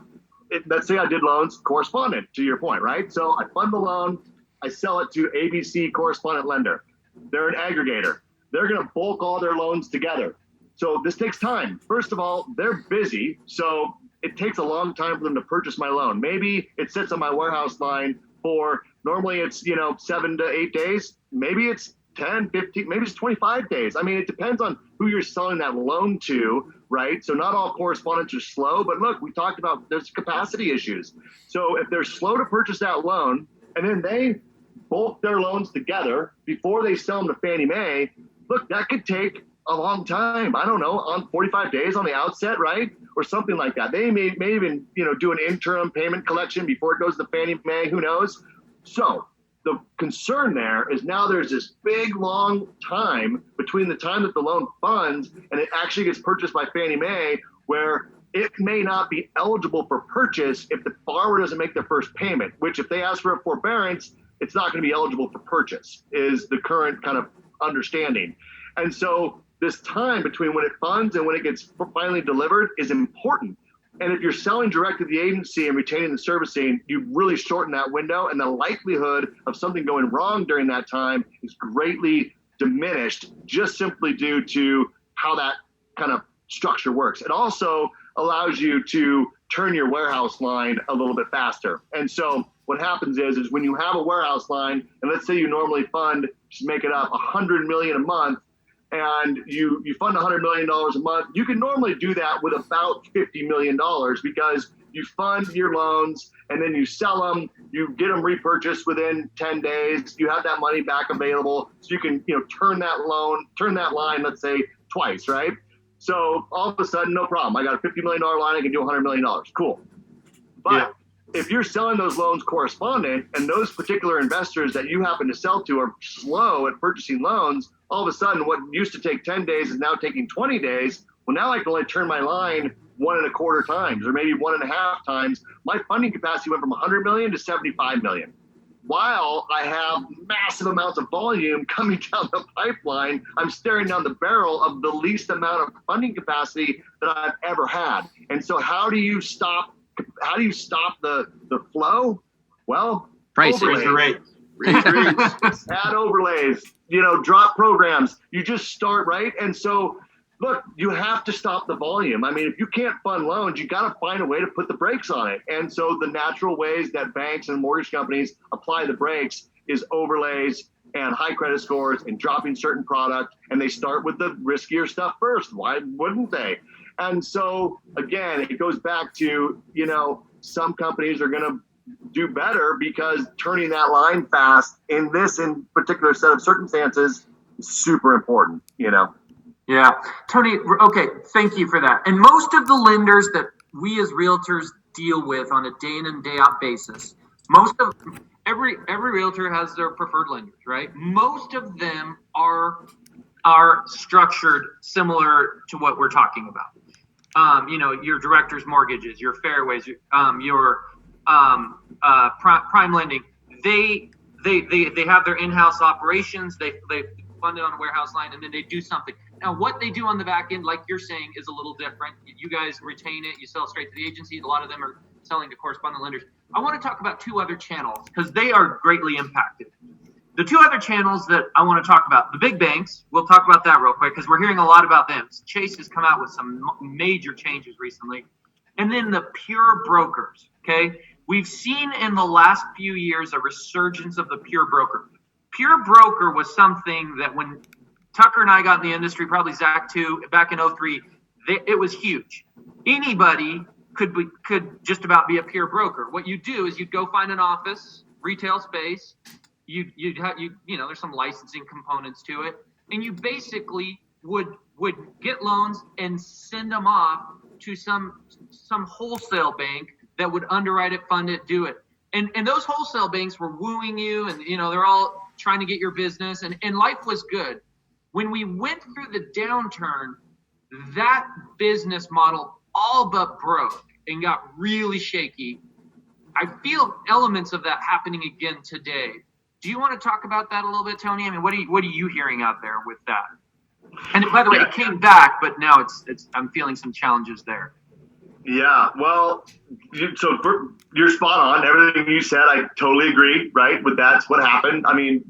it. Let's say I did loans correspondent, to your point, right? So I fund the loan, I sell it to ABC correspondent lender. They're an aggregator. They're going to bulk all their loans together. So this takes time. First of all, they're busy. So it takes a long time for them to purchase my loan. Maybe it sits on my warehouse line for, normally it's, 7 to 8 days. Maybe it's 10, 15, maybe it's 25 days. I mean, it depends on who you're selling that loan to, right? So not all correspondents are slow, but look, we talked about there's capacity issues. So if they're slow to purchase that loan and then they bulk their loans together before they sell them to Fannie Mae, look, that could take a long time. I don't know, on 45 days on the outset, right? Or something like that. They may even, do an interim payment collection before it goes to Fannie Mae, who knows? So the concern there is now there's this big, long time between the time that the loan funds and it actually gets purchased by Fannie Mae, where it may not be eligible for purchase if the borrower doesn't make their first payment, which if they ask for a forbearance, it's not going to be eligible for purchase, is the current kind of understanding. And so this time between when it funds and when it gets finally delivered is important. And if you're selling direct to the agency and retaining the servicing, you really shorten that window, and the likelihood of something going wrong during that time is greatly diminished just simply due to how that kind of structure works. It also allows you to turn your warehouse line a little bit faster. And so what happens is when you have a warehouse line, and let's say you normally fund, just make it up, $100 million a month, and you fund $100 million a month, you can normally do that with about $50 million because you fund your loans and then you sell them, you get them repurchased within 10 days, you have that money back available, so you can turn that line, let's say, twice, right? So all of a sudden, no problem. I got a $50 million line, I can do $100 million. Cool. But if you're selling those loans correspondent and those particular investors that you happen to sell to are slow at purchasing loans, all of a sudden what used to take 10 days is now taking 20 days. Well, now I can only turn my line 1.25 times or maybe 1.5 times. My funding capacity went from 100 million to 75 million. While I have massive amounts of volume coming down the pipeline, I'm staring down the barrel of the least amount of funding capacity that I've ever had. And so how do you stop the flow? Well, price raise the rate. Add overlays, drop programs. You just start, right? And so, look, you have to stop the volume. I mean, if you can't fund loans, you got to find a way to put the brakes on it. And so the natural ways that banks and mortgage companies apply the brakes is overlays and high credit scores and dropping certain product. And they start with the riskier stuff first. Why wouldn't they? And so, again, it goes back to, some companies are going to do better because turning that line fast in particular set of circumstances is super important, Yeah. Tony, okay, thank you for that. And most of the lenders that we as realtors deal with on a day in and day out basis, every realtor has their preferred lenders, right? Most of them are structured similar to what we're talking about. Your director's mortgages, your fairways, your prime lending. They have their in-house operations. They fund it on a warehouse line, and then they do something. Now, what they do on the back end, like you're saying, is a little different. You guys retain it. You sell straight to the agencies. A lot of them are selling to correspondent lenders. I want to talk about two other channels because they are greatly impacted. The two other channels that I want to talk about, the big banks, we'll talk about that real quick because we're hearing a lot about them. Chase has come out with some major changes recently. And then the pure brokers, okay? We've seen in the last few years a resurgence of the pure broker. Pure broker was something that when Tucker and I got in the industry, probably Zach too, back in 03, it was huge. Anybody could just about be a pure broker. What you do is you'd go find an office, retail space, you'd have there's some licensing components to it, and you basically would get loans and send them off to some wholesale bank that would underwrite it, fund it, do it. And those wholesale banks were wooing you, and they're all trying to get your business, and life was good. When we went through the downturn, that business model all but broke and got really shaky. I feel elements of that happening again today. Do you want to talk about that a little bit, Tony? I mean, what are you hearing out there with that? And by the way, it came back, but now I'm feeling some challenges there. Yeah, well, so you're spot on. Everything you said, I totally agree, right? With that's what happened. I mean,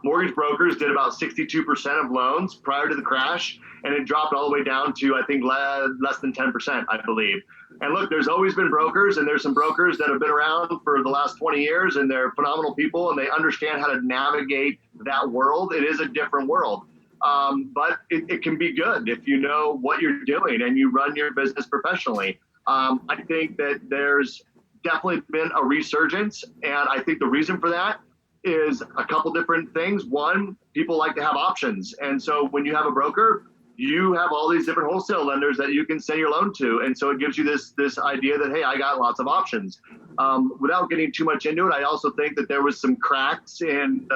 mortgage brokers did about 62% of loans prior to the crash, and it dropped all the way down to, I think, less than 10%, I believe. And look, there's always been brokers, and there's some brokers that have been around for the last 20 years, and they're phenomenal people, and they understand how to navigate that world. It is a different world. But it can be good if you know what you're doing and you run your business professionally. I think that there's definitely been a resurgence, and I think the reason for that is a couple different things. One, people like to have options, and so when you have a broker, you have all these different wholesale lenders that you can send your loan to, and so it gives you this idea that, hey, I got lots of options. Without getting too much into it, I also think that there was some cracks in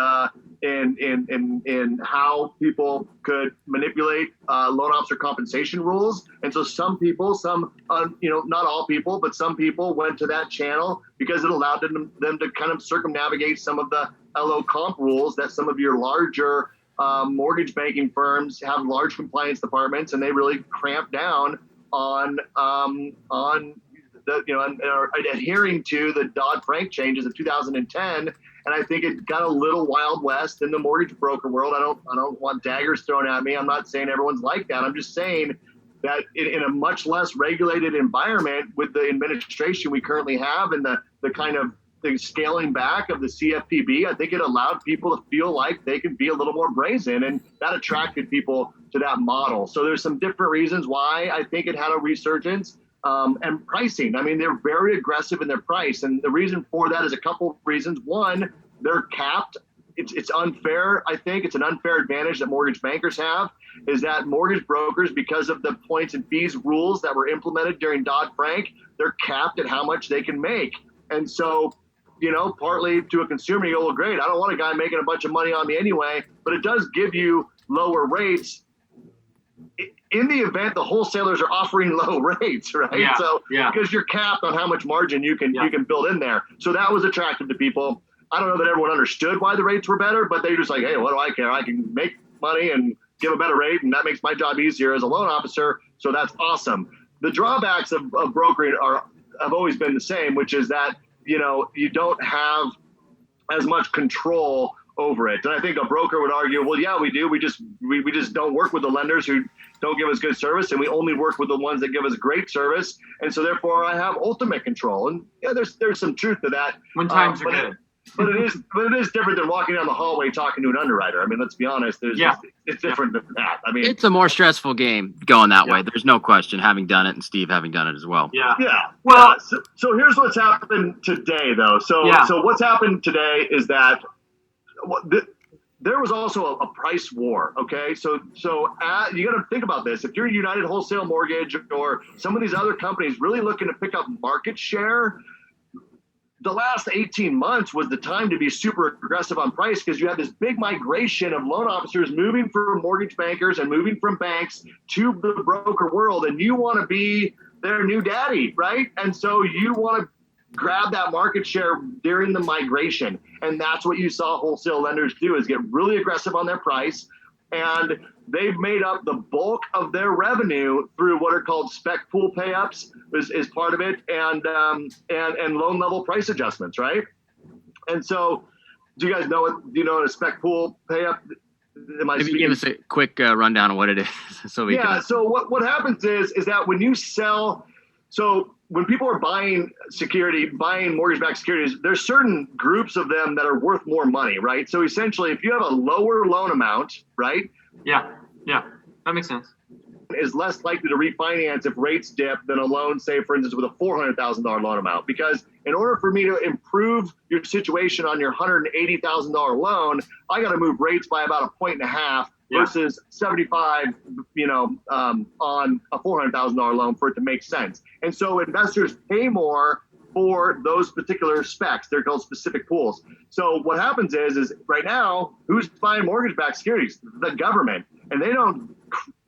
how people could manipulate loan officer compensation rules, and so some people, not all people, but some people went to that channel because it allowed them to kind of circumnavigate some of the LO comp rules that some of your larger mortgage banking firms have large compliance departments, and they really cramp down on adhering to the Dodd-Frank changes of 2010. And I think it got a little wild west in the mortgage broker world. I don't want daggers thrown at me. I'm not saying everyone's like that. I'm just saying that in a much less regulated environment with the administration we currently have and the kind of the scaling back of the CFPB, I think it allowed people to feel like they could be a little more brazen, and that attracted people to that model. So there's some different reasons why I think it had a resurgence. And pricing, I mean, they're very aggressive in their price. And the reason for that is a couple of reasons. One, they're capped. It's unfair. I think it's an unfair advantage that mortgage bankers have, is that mortgage brokers, because of the points and fees rules that were implemented during Dodd-Frank, they're capped at how much they can make. And so, partly to a consumer, you go, well, great, I don't want a guy making a bunch of money on me anyway, but it does give you lower rates in the event the wholesalers are offering low rates, right? Yeah, so yeah. Because you're capped on how much margin you can build in there. So that was attractive to people. I don't know that everyone understood why the rates were better, but they're just like, hey, what do I care? I can make money and give a better rate, and that makes my job easier as a loan officer. So that's awesome. The drawbacks of brokering have always been the same, which is that you don't have as much control over it. And I think a broker would argue, well, yeah, we do. We just don't work with the lenders who don't give us good service, and we only work with the ones that give us great service. And so therefore I have ultimate control. And yeah, there's some truth to that. When times are good. But it is different than walking down the hallway talking to an underwriter. I mean, let's be honest. It's different than that. I mean, it's a more stressful game going that way. There's no question, having done it, and Steve having done it as well. Yeah. Well, so here's what's happened today, though. So what's happened today is that there was also a price war. Okay, so you got to think about this. If you're United Wholesale Mortgage or some of these other companies really looking to pick up market share, the last 18 months was the time to be super aggressive on price, because you had this big migration of loan officers moving from mortgage bankers and moving from banks to the broker world, and you want to be their new daddy, right? And so you want to grab that market share during the migration, and that's what you saw wholesale lenders do, is get really aggressive on their price. And they've made up the bulk of their revenue through what are called spec pool pay-ups is part of it, and loan level price adjustments, right? And so, do you guys know what? Do you know what a spec pool pay-up? Maybe give us a quick rundown of what it is, so we can. So what happens is that when you sell, so when people are buying mortgage-backed securities, there's certain groups of them that are worth more money, right? So essentially, if you have a lower loan amount, right? Yeah, that makes sense. Is less likely to refinance if rates dip than a loan, say, for instance, with a $400,000 loan amount. Because in order for me to improve your situation on your $180,000 loan, I got to move rates by about 1.5 versus 75, on a $400,000 loan for it to make sense. And so investors pay more for those particular specs. They're called specific pools. So what happens is right now, who's buying mortgage-backed securities? The government. And they don't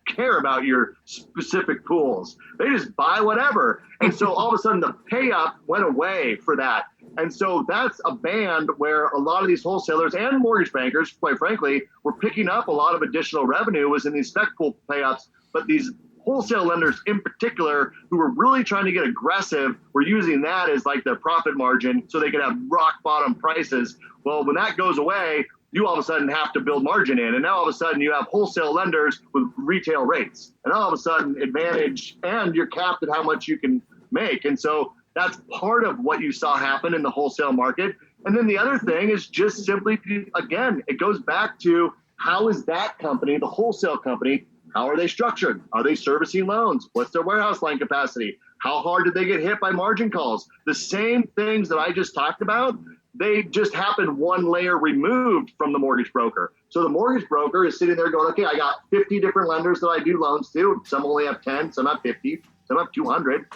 care about your specific pools. They just buy whatever. And so all of a sudden the pay up went away for that. And so that's a band where a lot of these wholesalers and mortgage bankers, quite frankly, were picking up a lot of additional revenue was in these spec pool pay ups. But these wholesale lenders in particular, who were really trying to get aggressive, were using that as like their profit margin so they could have rock bottom prices. Well, when that goes away, you all of a sudden have to build margin in. And now all of a sudden you have wholesale lenders with retail rates. And all of a sudden advantage, and you're capped at how much you can make. And so that's part of what you saw happen in the wholesale market. And then the other thing is just simply, again, it goes back to how is that company, the wholesale company, how are they structured? Are they servicing loans? What's their warehouse line capacity? How hard did they get hit by margin calls? The same things that I just talked about, they just happened one layer removed from the mortgage broker. So the mortgage broker is sitting there going, okay, I got 50 different lenders that I do loans to. Some only have 10, some have 50, some have 200.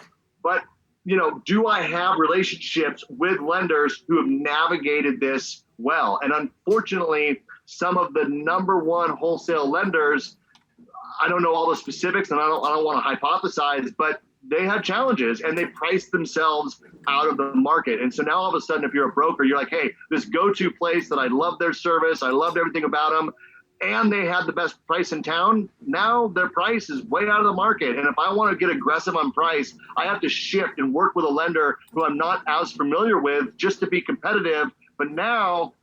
But, do I have relationships with lenders who have navigated this well? And unfortunately, some of the number one wholesale lenders, I don't know all the specifics and I don't want to hypothesize, but they had challenges and they priced themselves out of the market. And so now all of a sudden, if you're a broker, you're like, hey, this go-to place that I love their service, I loved everything about them, and they had the best price in town. Now their price is way out of the market. And if I want to get aggressive on price, I have to shift and work with a lender who I'm not as familiar with just to be competitive. But now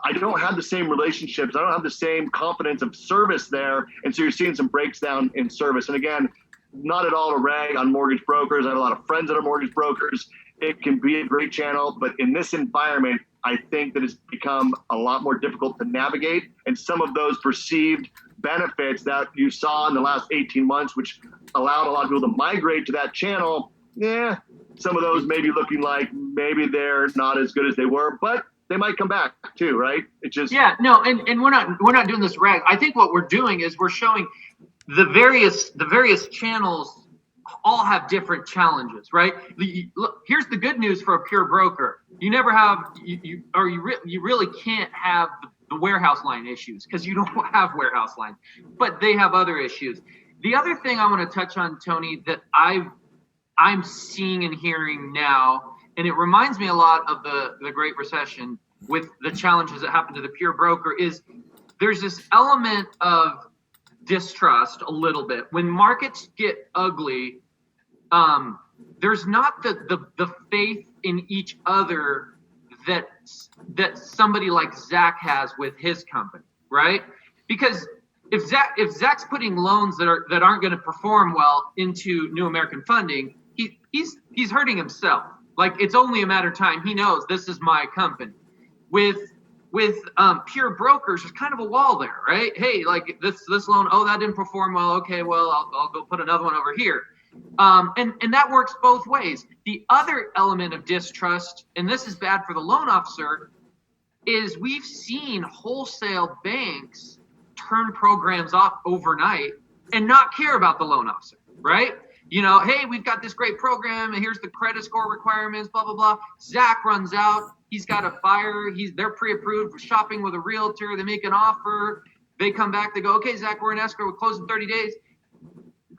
I don't have the same relationships. I don't have the same confidence of service there. And so you're seeing some breaks down in service. And again, not at all a rag on mortgage brokers. I have a lot of friends that are mortgage brokers. It can be a great channel, but in this environment, I think that it's become a lot more difficult to navigate. And some of those perceived benefits that you saw in the last 18 months, which allowed a lot of people to migrate to that channel, some of those may be looking like maybe they're not as good as they were, but they might come back too, right? It just and we're not doing this rag. I think what we're doing is we're showing the various channels all have different challenges, right? Look, here's the good news for a pure broker: you never have you really can't have the warehouse line issues because you don't have warehouse lines, but they have other issues. The other thing I want to touch on, Tony, that I'm seeing and hearing now, and it reminds me a lot of the Great Recession with the challenges that happened to the pure broker, is there's this element of distrust a little bit. When markets get ugly, there's not the faith in each other that somebody like Zach has with his company, right? Because if Zach's putting loans that aren't going to perform well into New American Funding, he's hurting himself. Like, it's only a matter of time. He knows this is my company. With pure brokers, there's kind of a wall there, right? Hey, like this loan, that didn't perform well. Okay, well, I'll go put another one over here. And that works both ways. The other element of distrust, and this is bad for the loan officer, is we've seen wholesale banks turn programs off overnight and not care about the loan officer, right? Hey, we've got this great program and here's the credit score requirements, blah, blah, blah. Zach runs out. He's got a fire. They're pre-approved for shopping with a realtor. They make an offer. They come back. They go, okay, Zach, we're in escrow. We're closing 30 days.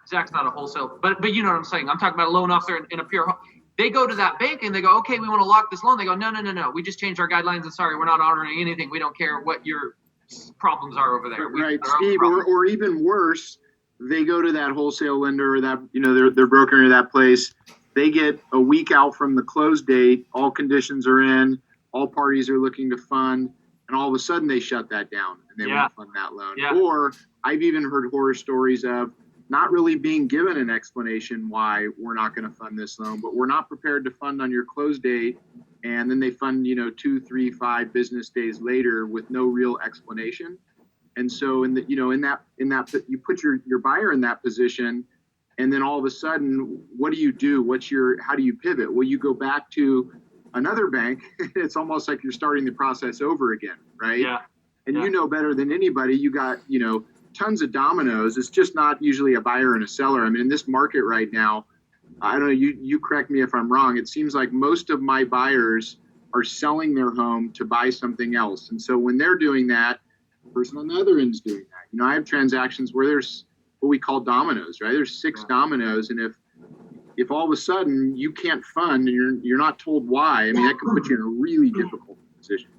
Zach's not a wholesale, but you know what I'm saying. I'm talking about a loan officer in a pure. They go to that bank and they go, okay, we want to lock this loan. They go, no. We just changed our guidelines and sorry, we're not honoring anything. We don't care what your problems are over there. Right, Steve, or even worse, they go to that wholesale lender or that, their broker or that place. They get a week out from the close date. All conditions are in. All parties are looking to fund. And all of a sudden they shut that down and they won't fund that loan. Yeah. Or I've even heard horror stories of not really being given an explanation why we're not going to fund this loan, but we're not prepared to fund on your close date. And then they fund, 2, 3, 5 business days later with no real explanation. And so in that you put your buyer in that position, and then all of a sudden, what do you do? How do you pivot? Well, you go back to another bank. It's almost like you're starting the process over again, right? Yeah. And you know better than anybody, you got, tons of dominoes. It's just not usually a buyer and a seller. I mean, in this market right now, I don't know, you correct me if I'm wrong. It seems like most of my buyers are selling their home to buy something else. And so when they're doing that, the person on the other end is doing that. I have transactions where there's what we call dominoes, right? There's 6 dominoes. And if all of a sudden you can't fund and you're not told why, I mean, that can put you in a really difficult position.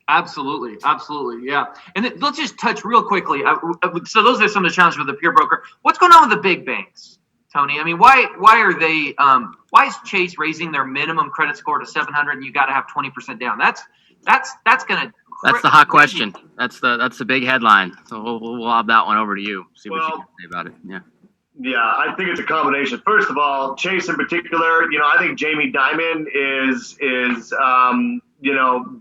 Absolutely. Yeah. And then let's just touch real quickly. So those are some of the challenges with the peer broker. What's going on with the big banks, Tony? I mean, why are they, why is Chase raising their minimum credit score to 700 and you got to have 20% down? That's going to, that's the hot question. That's the big headline. So we'll lob that one over to you. See what you can say about it. Yeah. Yeah, I think it's a combination. First of all, Chase in particular, I think Jamie Dimon is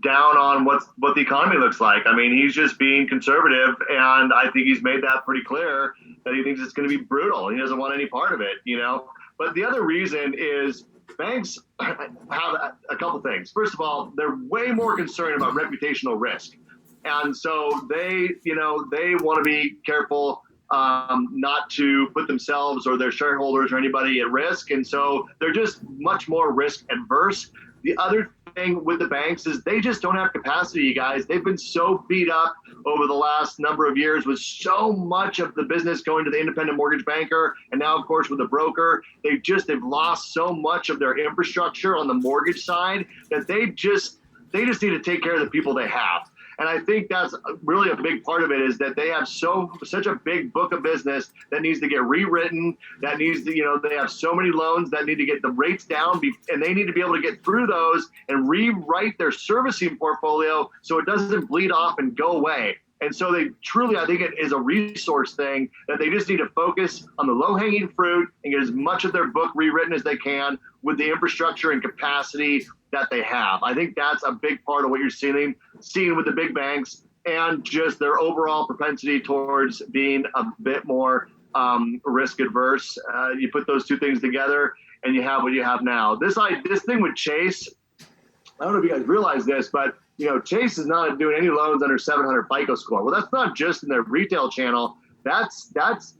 down on what the economy looks like. I mean, he's just being conservative, and I think he's made that pretty clear that he thinks it's going to be brutal. He doesn't want any part of it, But the other reason is banks have a couple things. First of all, they're way more concerned about reputational risk. And so they want to be careful not to put themselves or their shareholders or anybody at risk. And so they're just much more risk adverse. The other thing with the banks is they just don't have capacity, you guys. They've been so beat up over the last number of years with so much of the business going to the independent mortgage banker. And now, of course, with the broker, they've lost so much of their infrastructure on the mortgage side that they just need to take care of the people they have. And I think that's really a big part of it is that they have such a big book of business that needs to get rewritten, that needs to, they have so many loans that need to get the rates down, and they need to be able to get through those and rewrite their servicing portfolio so it doesn't bleed off and go away. And so they truly, I think it is a resource thing that they just need to focus on the low-hanging fruit and get as much of their book rewritten as they can with the infrastructure and capacity that they have. I think that's a big part of what you're seeing with the big banks and just their overall propensity towards being a bit more risk adverse. You put those two things together and you have what you have now. This thing with Chase, I don't know if you guys realize this, but Chase is not doing any loans under 700 FICO score. Well, that's not just in their retail channel. That's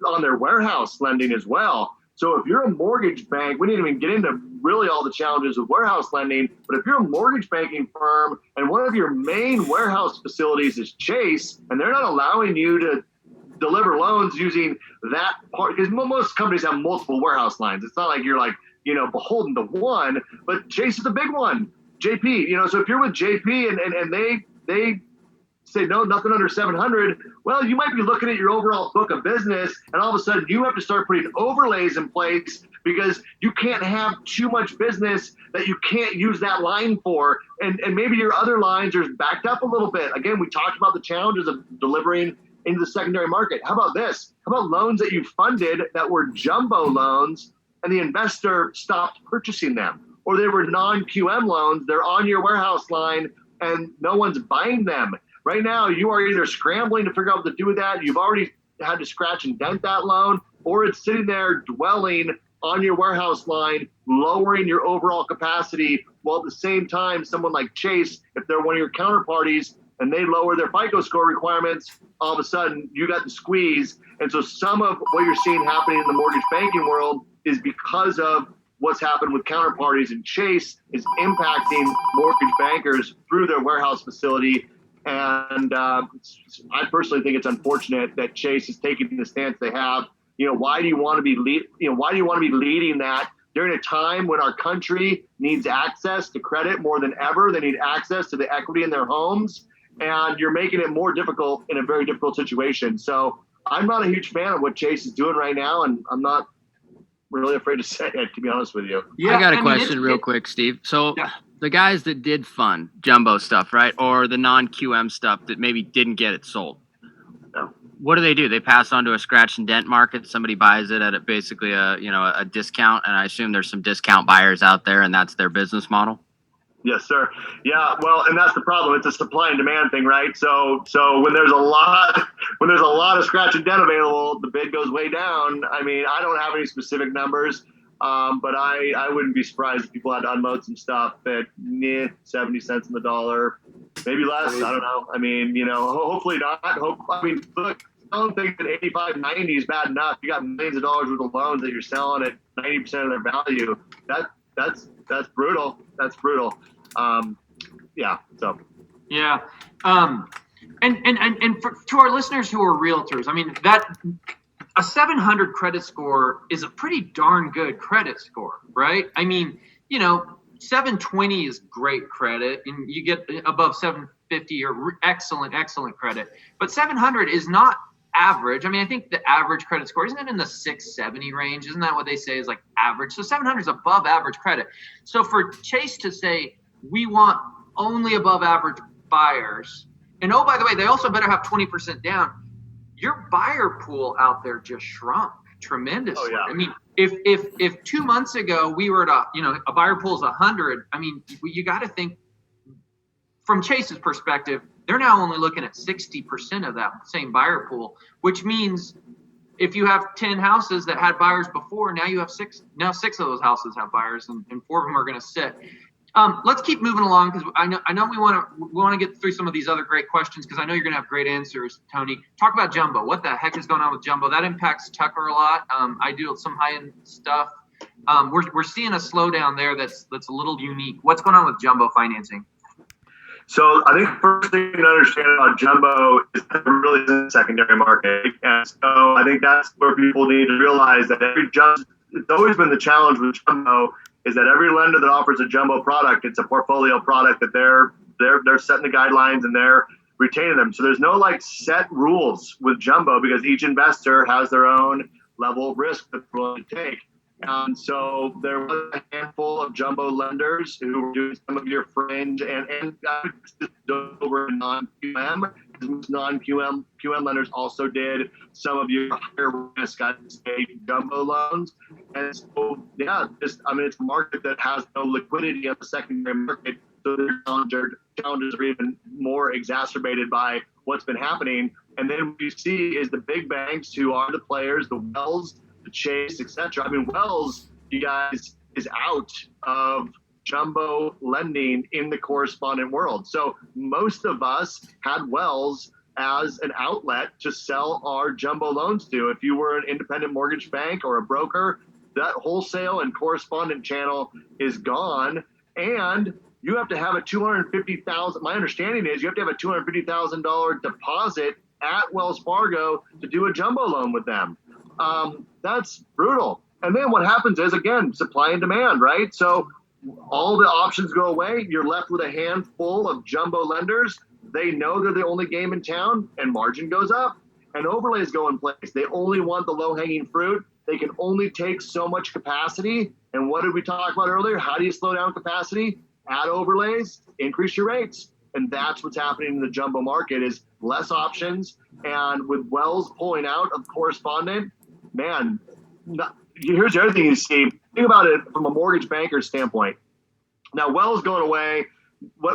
on their warehouse lending as well. So if you're a mortgage bank, we didn't even get into really all the challenges of warehouse lending, but if you're a mortgage banking firm and one of your main warehouse facilities is Chase, and they're not allowing you to deliver loans using that part, because most companies have multiple warehouse lines. It's not like you're beholden to one, but Chase is a big one. JP, so if you're with JP and they say no, nothing under 700, well, you might be looking at your overall book of business, and all of a sudden you have to start putting overlays in place because you can't have too much business that you can't use that line for, and maybe your other lines are backed up a little bit. Again, we talked about the challenges of delivering into the secondary market. How about this? How about loans that you funded that were jumbo loans and the investor stopped purchasing them? Or they were non-QM loans, they're on your warehouse line and no one's buying them. Right now, you are either scrambling to figure out what to do with that, you've already had to scratch and dent that loan, or it's sitting there dwelling on your warehouse line, lowering your overall capacity, while at the same time, someone like Chase, if they're one of your counterparties and they lower their FICO score requirements, all of a sudden you got the squeeze. And so some of what you're seeing happening in the mortgage banking world is because of what's happened with counterparties, and Chase is impacting mortgage bankers through their warehouse facility. And I personally think it's unfortunate that Chase is taking the stance they have. Why do you want to be leading that during a time when our country needs access to credit more than ever? They need access to the equity in their homes, and you're making it more difficult in a very difficult situation. So I'm not a huge fan of what Chase is doing right now, and I'm not really afraid to say it, to be honest with you. Yeah, I got a question real quick, Steve. So the guys that did fund jumbo stuff, right, or the non-QM stuff that maybe didn't get it sold, what do? They pass on to a scratch and dent market. Somebody buys it at basically a discount, and I assume there's some discount buyers out there, and that's their business model. Yes, sir. Yeah, well, and that's the problem. It's a supply and demand thing, right? So when there's a lot of scratch and dent available, the bid goes way down. I mean, I don't have any specific numbers, but I wouldn't be surprised if people had to unload some stuff at 70 cents on the dollar, maybe less. I don't know. I mean, hopefully not. Look, I don't think that 85, 90 is bad enough. You got millions of dollars worth of loans that you're selling at 90% of their value. That's brutal. That's brutal. Yeah. So. Yeah. And to our listeners who are realtors, I mean, that a 700 credit score is a pretty darn good credit score, right? I mean, 720 is great credit, and you get above 750 or excellent credit. But 700 is not average. I mean, I think the average credit score, isn't it in the 670 range? Isn't that what they say is like average? So 700 is above average credit. So for Chase to say, we want only above average buyers, and oh, by the way, they also better have 20% down, your buyer pool out there just shrunk tremendously. Oh, yeah. I mean, if 2 months ago we were at a buyer pool is 100, I mean, you got to think from Chase's perspective, they're now only looking at 60% of that same buyer pool, which means if you have 10 houses that had buyers before, now you have six. Now 6 of those houses have buyers, and 4 of them are going to sit. Let's keep moving along, because I know we want to get through some of these other great questions, because I know you're going to have great answers, Tony. Talk about jumbo. What the heck is going on with jumbo? That impacts Tucker a lot. I do some high-end stuff. We're seeing a slowdown there that's a little unique. What's going on with jumbo financing? So I think the first thing to understand about jumbo is that it really isn't a secondary market. And so I think that's where people need to realize that it's always been the challenge with jumbo, is that every lender that offers a jumbo product, it's a portfolio product that they're setting the guidelines and they're retaining them. So there's no like set rules with jumbo, because each investor has their own level of risk that they're willing to take. And so there was a handful of jumbo lenders who were doing some of your fringe and over non-QM. Non-QM lenders also did some of your higher risk, I'd say, jumbo loans. And so, yeah, it's a market that has no liquidity in the secondary market. So their challenges are even more exacerbated by what's been happening. And then what you see is the big banks, who are the players, the Wells, the Chase, etc. I mean, Wells, you guys, is out of jumbo lending in the correspondent world. So most of us had Wells as an outlet to sell our jumbo loans to. If you were an independent mortgage bank or a broker, that wholesale and correspondent channel is gone. And you have to have a $250,000. My understanding is you have to have a $250,000 deposit at Wells Fargo to do a jumbo loan with them. That's brutal. And then what happens is, again, supply and demand, right? So all the options go away. You're left with a handful of jumbo lenders. They know they're the only game in town, and margin goes up and overlays go in place. They only want the low-hanging fruit. They can only take so much capacity. And what did we talk about earlier? How do you slow down capacity? Add overlays, increase your rates. And that's what's happening in the jumbo market, is less options. And with Wells pulling out of correspondent, man, here's the other thing you see. Think about it from a mortgage banker's standpoint. Now, Wells going away.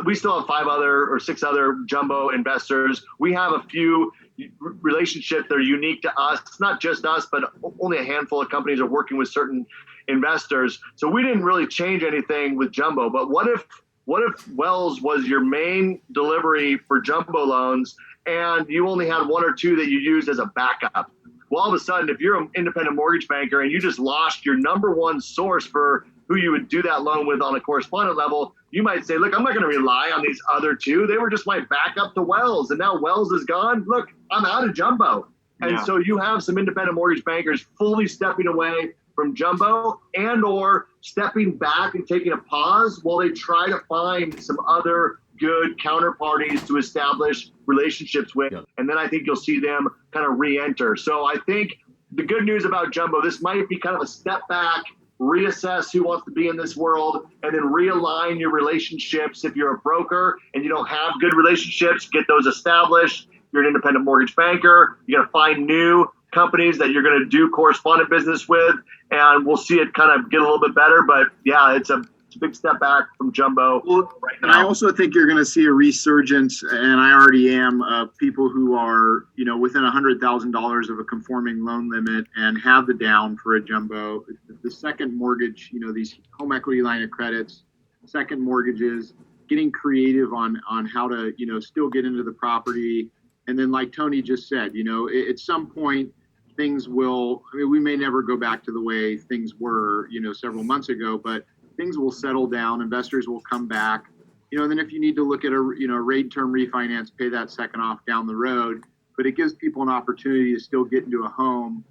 We still have 5 other or 6 other jumbo investors. We have a few relationships that are unique to us. It's not just us, but only a handful of companies are working with certain investors. So we didn't really change anything with jumbo. But what if Wells was your main delivery for jumbo loans, and you only had 1 or 2 that you used as a backup? Well, all of a sudden, if you're an independent mortgage banker and you just lost your number one source for who you would do that loan with on a correspondent level, you might say, look, I'm not going to rely on these other 2. They were just my backup to Wells. And now Wells is gone. Look, I'm out of jumbo. And so you have some independent mortgage bankers fully stepping away from jumbo, and or stepping back and taking a pause while they try to find some other good counterparties to establish relationships with. And then I think you'll see them kind of re-enter. So I think the good news about jumbo, this might be kind of a step back, reassess who wants to be in this world, and then realign your relationships. If you're a broker and you don't have good relationships, get those established. You're an independent mortgage banker. You got to find new companies that you're going to do correspondent business with, and we'll see it kind of get a little bit better. But yeah, it's a big step back from jumbo right now. And I also think you're going to see a resurgence, and I already am, of people who are, within $100,000 of a conforming loan limit and have the down for a jumbo. The second mortgage, these home equity line of credits, second mortgages, getting creative on how to, still get into the property. And then, like Tony just said, at some point, things will, we may never go back to the way things were, several months ago, but things will settle down, investors will come back, and then if you need to look at a rate term refinance, pay that second off down the road, but it gives people an opportunity to still get into a home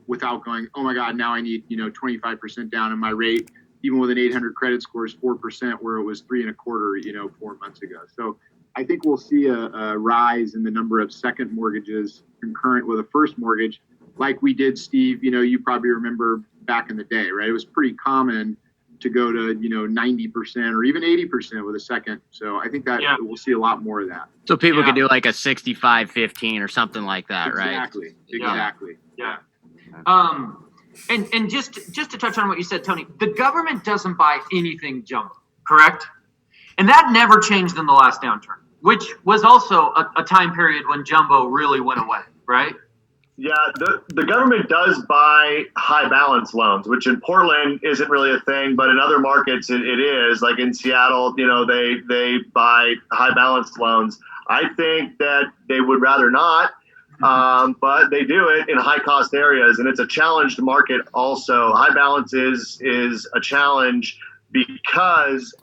without going, oh my God, now I need, 25% down, and my rate, even with an 800 credit score, is 4%, where it was 3.25%, 4 months ago. So I think we'll see a rise in the number of second mortgages concurrent with a first mortgage, like we did, Steve. You probably remember back in the day, right? It was pretty common to go to 90% or even 80% with a second. So I think that we'll see a lot more of that. So people could do like a 65-15 or something like that, right? Exactly. Yeah. And just to touch on what you said, Tony, the government doesn't buy anything jumbo, correct? And that never changed in the last downturn, which was also a time period when jumbo really went away, right? Yeah, the government does buy high balance loans, which in Portland isn't really a thing, but in other markets it is. Like in Seattle, they buy high balance loans. I think that they would rather not, but they do it in high cost areas, and it's a challenged market also. High balance is a challenge because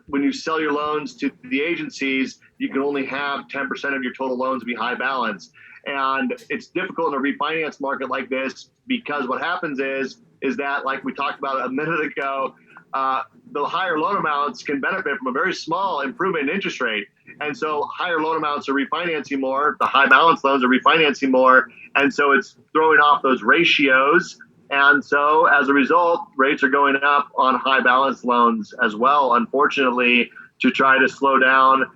when you sell your loans to the agencies, you can only have 10% of your total loans be high balance. And it's difficult in a refinance market like this because what happens is that, like we talked about a minute ago, the higher loan amounts can benefit from a very small improvement in interest rate. And so higher loan amounts are refinancing more, the high balance loans are refinancing more. And so it's throwing off those ratios. And so as a result, rates are going up on high balance loans as well, unfortunately, to try to slow down,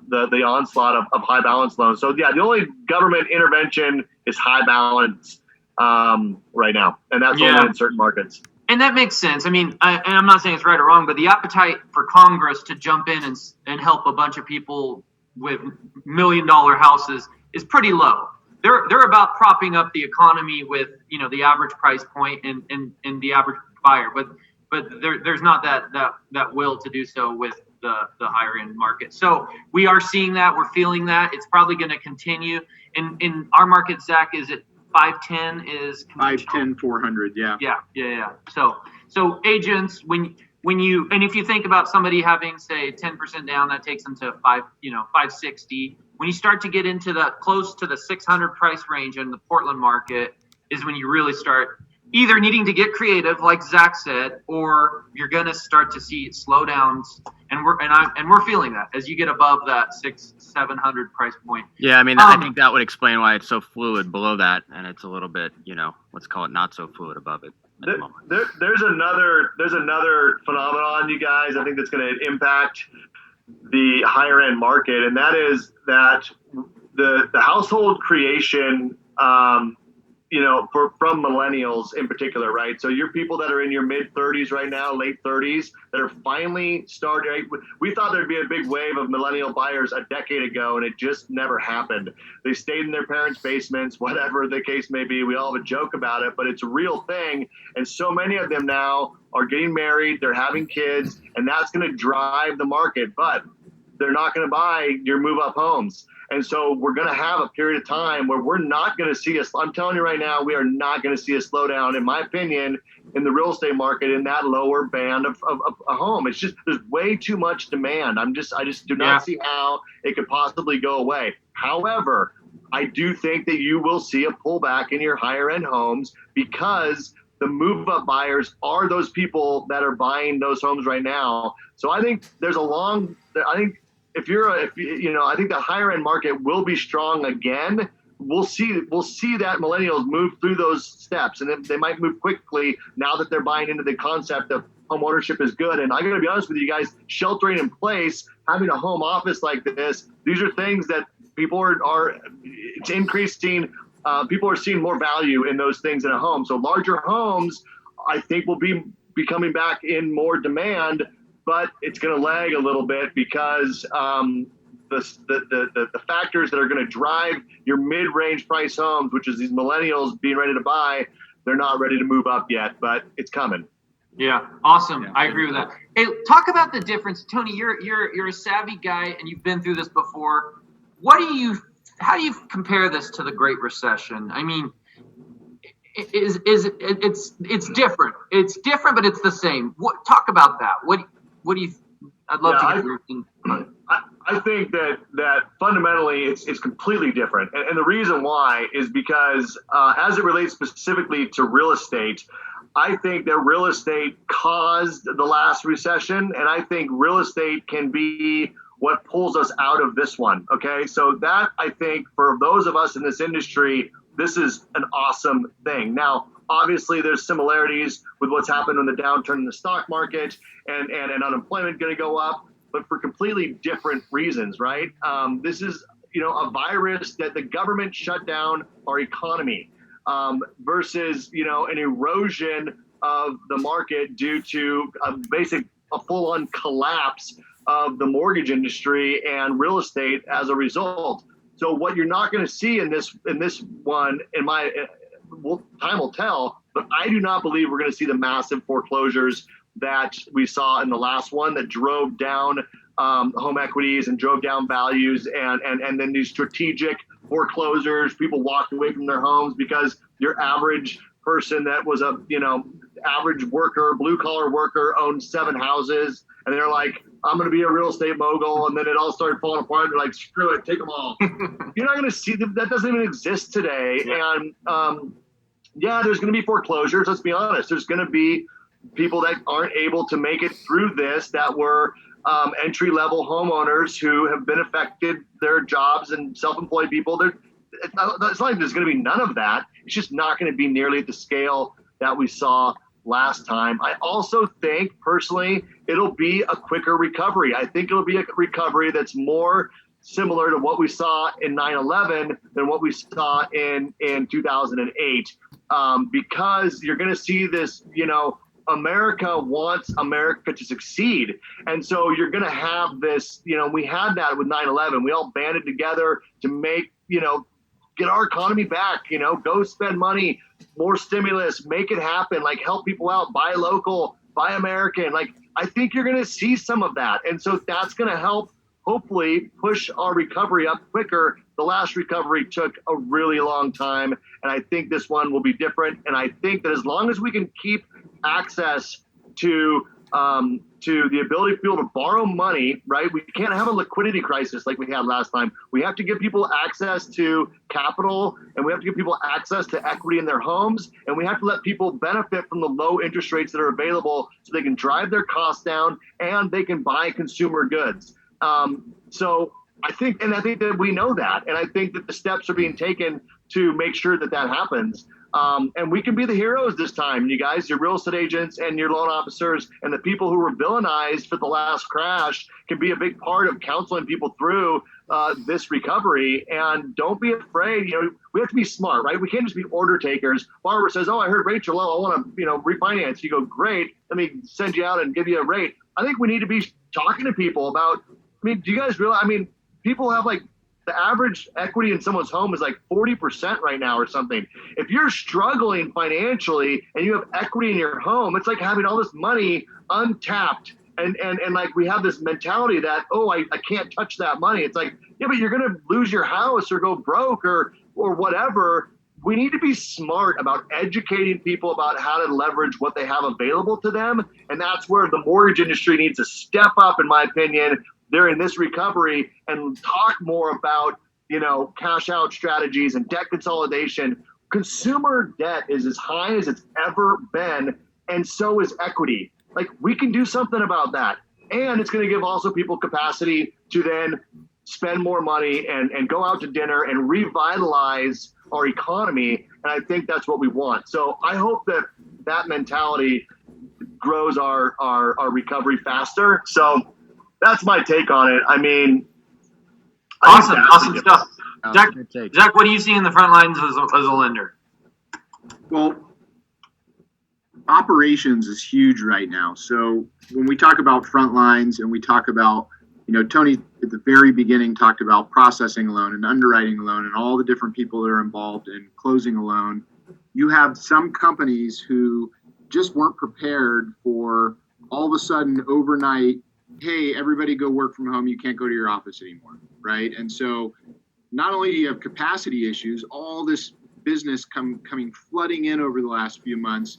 the onslaught of high balance loans. So yeah, the only government intervention is high balance right now, and that's only in certain markets. And that makes sense. I mean, and I'm not saying it's right or wrong, but the appetite for Congress to jump in and help a bunch of people with $1 million houses is pretty low. They're about propping up the economy with the average price point and the average buyer, but there's not that will to do so with the higher end market. So we are seeing that, we're feeling that. It's probably going to continue. In our market, Zach, is it 510 is 510 400? Yeah. So agents, when you, and if you think about somebody having say 10% down, that takes them to 560. When you start to get into the close to the 600 price range in the Portland market, is when you really start either needing to get creative, like Zach said, or you're going to start to see slowdowns, and we're feeling that as you get above that 600-700 price point. Yeah, I mean, I think that would explain why it's so fluid below that, and it's a little bit, let's call it not so fluid above it. There's another phenomenon, you guys, I think that's going to impact the higher end market, and that is that the household creation, from millennials in particular, right? So you're people that are in your mid 30s right now, late 30s, that are finally starting. We thought there'd be a big wave of millennial buyers a decade ago, and it just never happened. They stayed in their parents' basements, whatever the case may be. We all have a joke about it, but it's a real thing. And so many of them now are getting married, they're having kids, and that's going to drive the market. But they're not going to buy your move-up homes. And so we're going to have a period of time where we're not going to see I'm telling you right now, we are not going to see a slowdown, in my opinion, in the real estate market in that lower band of a home. It's just, there's way too much demand. I just do not see how it could possibly go away. However, I do think that you will see a pullback in your higher end homes because the move-up buyers are those people that are buying those homes right now. So I think there's I think I think the higher end market will be strong again. We'll see that millennials move through those steps, and they might move quickly now that they're buying into the concept of home ownership is good. And I got to be honest with you guys, sheltering in place, having a home office like this, these are things that people are it's increasing. People are seeing more value in those things in a home. So larger homes, I think, will be coming back in more demand, but it's going to lag a little bit because the factors that are going to drive your mid-range price homes, which is these millennials being ready to buy, they're not ready to move up yet, but it's coming. Yeah, awesome. Yeah. I agree with that. Hey, talk about the difference, Tony. You're a savvy guy, and you've been through this before. How do you compare this to the Great Recession? I mean, it's different. It's different, but it's the same. Talk about that. What do you? I'd love to get your opinion. I think that fundamentally it's completely different, and the reason why is because as it relates specifically to real estate, I think that real estate caused the last recession, and I think real estate can be what pulls us out of this one. Okay, so that, I think, for those of us in this industry, this is an awesome thing. Now, obviously, there's similarities with what's happened in the downturn in the stock market, and unemployment going to go up, but for completely different reasons, right? This is, a virus that the government shut down our economy versus, an erosion of the market due to a full-on collapse of the mortgage industry and real estate as a result. So what you're not going to see in this one, time will tell, but I do not believe we're going to see the massive foreclosures that we saw in the last one that drove down home equities and drove down values, and then these strategic foreclosures. People walked away from their homes because your average person that was a average worker, blue collar worker, owned 7 houses, and they're like, I'm going to be a real estate mogul, and then it all started falling apart. They're like, screw it, take them all. You're not going to see that doesn't even exist today. Yeah. And there's going to be foreclosures. Let's be honest. There's going to be people that aren't able to make it through this, that were entry-level homeowners who have been affected, their jobs, and self-employed people. It's not like there's going to be none of that. It's just not going to be nearly at the scale that we saw last time. I also think, personally, it'll be a quicker recovery. I think it'll be a recovery that's more similar to what we saw in 9/11 than what we saw in 2008, because you're going to see this, America wants America to succeed. And so you're going to have this, we had that with 9/11. We all banded together to make, get our economy back, go spend money, more stimulus, make it happen, like help people out, buy local, buy American. Like, I think you're going to see some of that. And so that's going to help hopefully push our recovery up quicker. The last recovery took a really long time, and I think this one will be different. And I think that as long as we can keep access to the ability for people to borrow money, right? We can't have a liquidity crisis like we had last time. We have to give people access to capital, and we have to give people access to equity in their homes, and we have to let people benefit from the low interest rates that are available so they can drive their costs down and they can buy consumer goods. So I think that we know that, and I think that the steps are being taken to make sure that happens. And we can be the heroes this time, you guys, your real estate agents and your loan officers, and the people who were villainized for the last crash can be a big part of counseling people through this recovery. And don't be afraid. We have to be smart, right? We can't just be order takers. Borrower says, oh, I heard rates are low, I want to, refinance. You go, great, let me send you out and give you a rate. I think we need to be talking to people about, do you guys realize, people have the average equity in someone's home is 40% right now or something. If you're struggling financially and you have equity in your home, it's like having all this money untapped. And we have this mentality that, oh, I can't touch that money. It's like, yeah, but you're going to lose your house or go broke or whatever. We need to be smart about educating people about how to leverage what they have available to them. And that's where the mortgage industry needs to step up, in my opinion, during this recovery and talk more about, cash out strategies and debt consolidation. consumer debt is as high as it's ever been, and so is equity. Like, we can do something about that. And it's going to give also people capacity to then spend more money and go out to dinner and revitalize our economy. And I think that's what we want. So I hope that mentality grows our recovery faster. So that's my take on it. I mean, Awesome stuff. Jack, what do you see in the front lines as a lender? Well, operations is huge right now. So when we talk about front lines and we talk about, Tony at the very beginning talked about processing a loan and underwriting a loan and all the different people that are involved in closing a loan. You have some companies who just weren't prepared for all of a sudden overnight, hey, everybody go work from home. You can't go to your office anymore, right? And so not only do you have capacity issues, all this business coming flooding in over the last few months.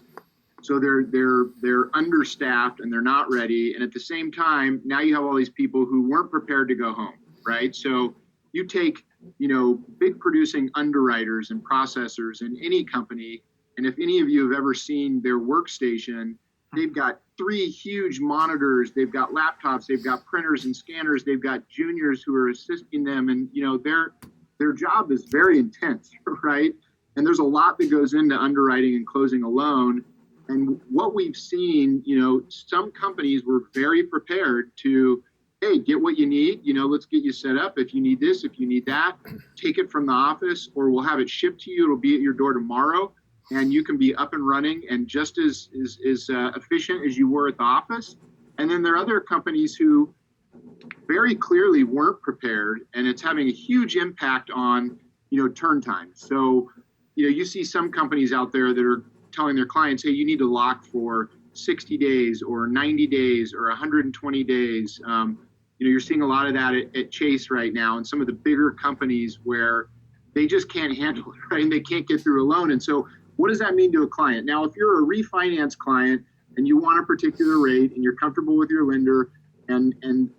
So they're understaffed and they're not ready. And at the same time, now you have all these people who weren't prepared to go home, right? So you take, big producing underwriters and processors in any company, and if any of you have ever seen their workstation, they've got 3 huge monitors, they've got laptops, they've got printers and scanners, they've got juniors who are assisting them, and their job is very intense, right? And there's a lot that goes into underwriting and closing a loan. And what we've seen, some companies were very prepared to, hey, get what you need, let's get you set up. If you need this, if you need that, take it from the office, or we'll have it shipped to you. It'll be at your door tomorrow, and you can be up and running and just as efficient as you were at the office. And then there are other companies who very clearly weren't prepared, and it's having a huge impact on, turn times. So, you see some companies out there that are telling their clients, hey, you need to lock for 60 days or 90 days or 120 days. You're seeing a lot of that at Chase right now, and some of the bigger companies where they just can't handle it, right? And they can't get through a loan. And so what does that mean to a client? Now, if you're a refinance client and you want a particular rate and you're comfortable with your lender and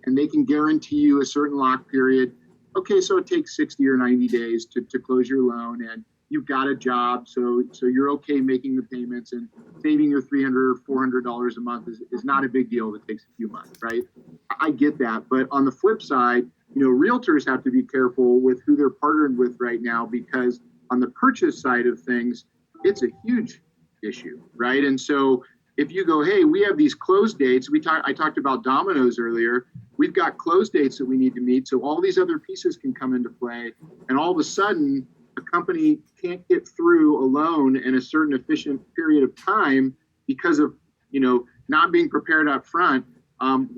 they can guarantee you a certain lock period, okay, so it takes 60 or 90 days to close your loan, and you've got a job, so you're okay making the payments, and saving your $300 or $400 a month is not a big deal. That takes a few months, right? I get that. But on the flip side, realtors have to be careful with who they're partnered with right now, because on the purchase side of things, it's a huge issue, right? And so if you go, hey, we have these close dates, I talked about dominoes earlier, we've got close dates that we need to meet, so all these other pieces can come into play, and all of a sudden, a company can't get through a loan in a certain efficient period of time because of, not being prepared up front. I'm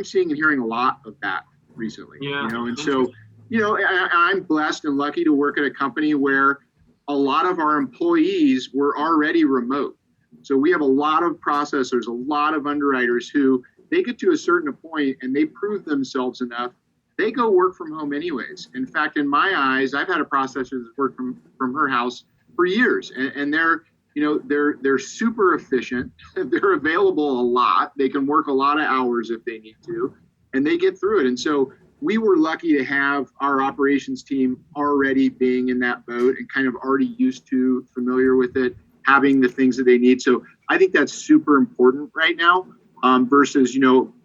seeing and hearing a lot of that recently, and so, I'm blessed and lucky to work at a company where a lot of our employees were already remote. So we have a lot of processors, a lot of underwriters who they get to a certain point and they prove themselves enough, they go work from home anyways. In fact, in my eyes, I've had a processor that's worked from her house for years, and they're super efficient. They're available a lot. They can work a lot of hours if they need to, and they get through it. And so we were lucky to have our operations team already being in that boat and kind of already used to, familiar with it, having the things that they need. So I think that's super important right now, versus,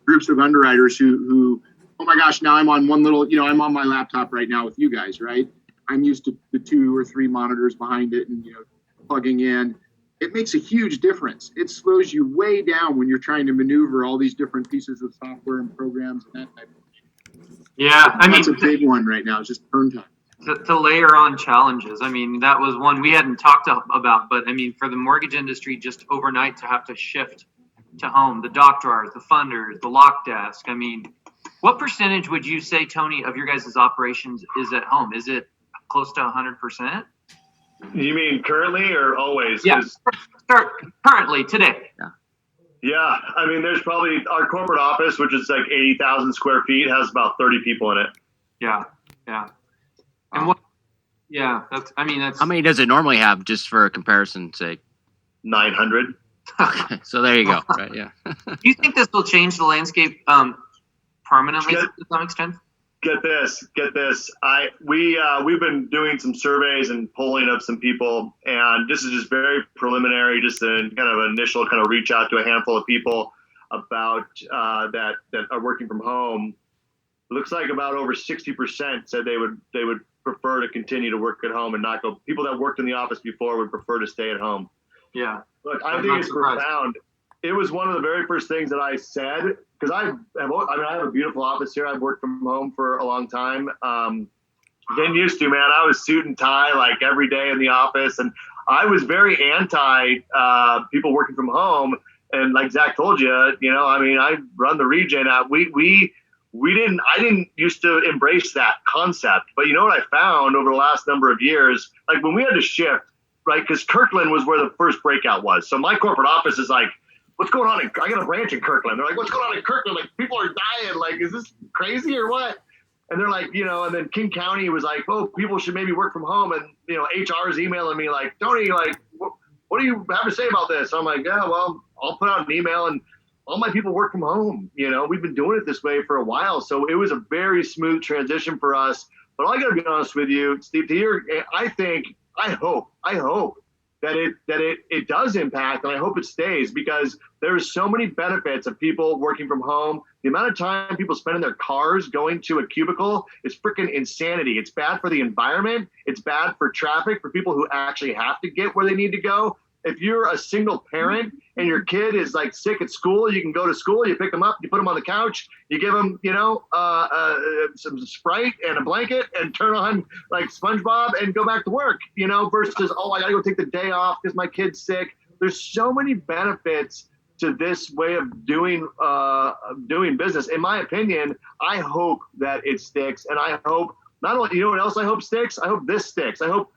groups of underwriters who, oh my gosh, now I'm on one little, I'm on my laptop right now with you guys, right? I'm used to the 2 or 3 monitors behind it and, plugging in. It makes a huge difference. It slows you way down when you're trying to maneuver all these different pieces of software and programs and that type of thing. Yeah, that's a big one right now. It's just turn time. To layer on challenges. That was one we hadn't talked about, but for the mortgage industry, just overnight to have to shift to home, the dock drawers, the funders, the lock desk. What percentage would you say, Tony, of your guys' operations is at home? Is it close to 100%? You mean currently or always? Yeah, currently, today. Yeah, there's probably our corporate office, which is like 80,000 square feet, has about 30 people in it. Yeah. And what? Yeah, that's. How many does it normally have, just for comparison's sake? 900. Okay, so there you go. Right, yeah. Do you think this will change the landscape permanently to some extent? Get this. We've been doing some surveys and polling of some people, and this is just very preliminary, just a kind of initial kind of reach out to a handful of people about that are working from home. It looks like about over 60% said they would prefer to continue to work at home and not go. People that worked in the office before would prefer to stay at home. Yeah. Look, I think it's profound. It was one of the very first things that I said, because I have a beautiful office here. I've worked from home for a long time. Getting used to, man. I was suit and tie like every day in the office, and I was very anti people working from home. And like Zach told you, I run the region. I didn't used to embrace that concept. But you know what I found over the last number of years, like when we had to shift, right? Because Kirkland was where the first breakout was. So my corporate office is like, what's going on? I got a branch in Kirkland. They're like, what's going on in Kirkland? Like, people are dying. Like, is this crazy or what? And they're like, and then King County was like, oh, people should maybe work from home. And, HR is emailing me like, Tony, like, what do you have to say about this? So I'm like, yeah, well, I'll put out an email, and all my people work from home. We've been doing it this way for a while. So it was a very smooth transition for us. But I got to be honest with you, Steve, I hope that it does impact, and I hope it stays, because there's so many benefits of people working from home. The amount of time people spend in their cars going to a cubicle is freaking insanity. It's bad for the environment. It's bad for traffic, for people who actually have to get where they need to go. If you're a single parent and your kid is like sick at school, you can go to school, you pick them up, you put them on the couch, you give them, some Sprite and a blanket and turn on like SpongeBob and go back to work, versus, I gotta go take the day off because my kid's sick. There's so many benefits to this way of doing business. In my opinion, I hope that it sticks. And I hope not only, you know what else I hope sticks? I hope this sticks. I hope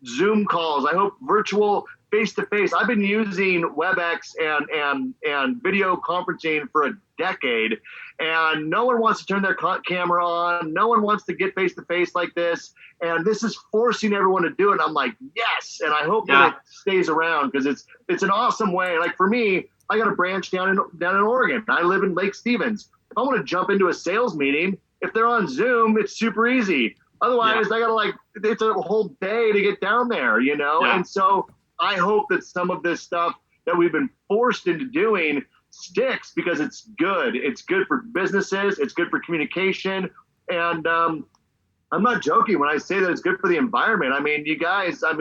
Zoom calls. I hope virtual face-to-face. I've been using WebEx and video conferencing for a decade, and no one wants to turn their camera on. No one wants to get face-to-face like this, and this is forcing everyone to do it. I'm like, yes, and I hope that it stays around, because it's an awesome way. Like for me, I got a branch down in Oregon. I live in Lake Stevens. If I want to jump into a sales meeting, if they're on Zoom, it's super easy. Otherwise, I gotta it's a whole day to get down there, And so I hope that some of this stuff that we've been forced into doing sticks, because it's good. It's good for businesses. It's good for communication. And I'm not joking when I say that it's good for the environment. I mean, you guys, all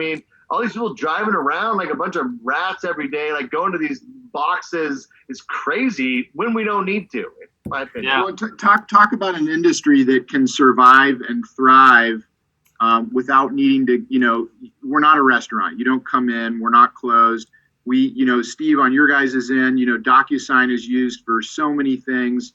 these people driving around like a bunch of rats every day, like going to these boxes is crazy when we don't need to, in my opinion. Yeah. Well, talk about an industry that can survive and thrive without needing to, we're not a restaurant. You don't come in, we're not closed. We, Steve, on your guys' end, DocuSign is used for so many things.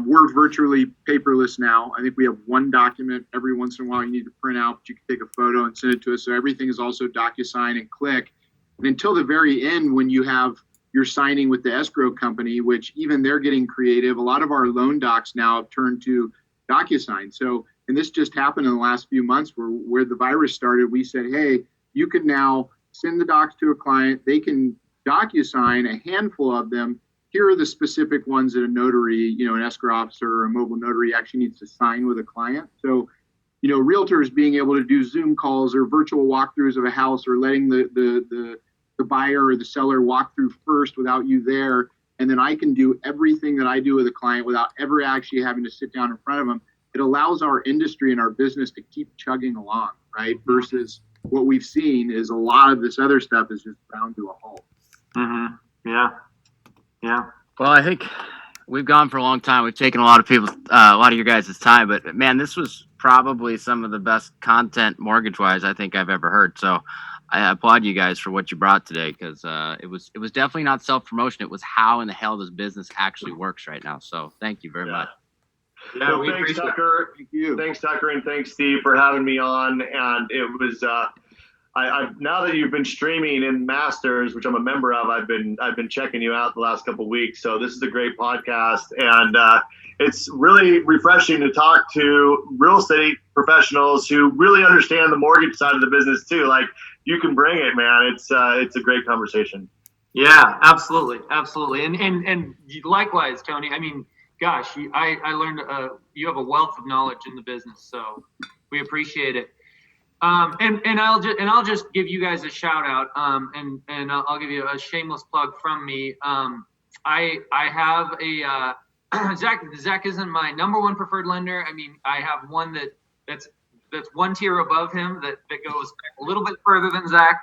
We're virtually paperless now. I think we have one document every once in a while you need to print out, but you can take a photo and send it to us. So everything is also DocuSign and click. And until the very end, when you're signing with the escrow company, which even they're getting creative. A lot of our loan docs now have turned to DocuSign. So, and this just happened in the last few months where the virus started. We said, hey, you can now send the docs to a client. They can DocuSign a handful of them. Here are the specific ones that a notary, an escrow officer or a mobile notary actually needs to sign with a client. So, realtors being able to do Zoom calls or virtual walkthroughs of a house, or letting the buyer or the seller walk through first without you there. And then I can do everything that I do with a client without ever actually having to sit down in front of them. It allows our industry and our business to keep chugging along, right? Versus what we've seen is a lot of this other stuff is just bound to a halt. Mm-hmm. Yeah. Well, I think we've gone for a long time. We've taken a lot of your guys' time, but man, this was probably some of the best content mortgage-wise I think I've ever heard. So I applaud you guys for what you brought today, because it was definitely not self-promotion. It was how in the hell this business actually works right now. So thank you very much. Yeah, well, thanks, Tucker. Thank you. Thanks, Tucker, and thanks, Steve, for having me on. And it was I now that you've been streaming in Masters, which I'm a member of, I've been checking you out the last couple of weeks. So this is a great podcast, and it's really refreshing to talk to real estate professionals who really understand the mortgage side of the business too. Like, you can bring it, man. It's a great conversation. Yeah, absolutely. And likewise, Tony. gosh, I learned you have a wealth of knowledge in the business, so we appreciate it. And I'll just give you guys a shout out. And I'll give you a shameless plug from me. I have a Zach isn't my number one preferred lender. I mean, I have one that's one tier above him that goes a little bit further than Zach.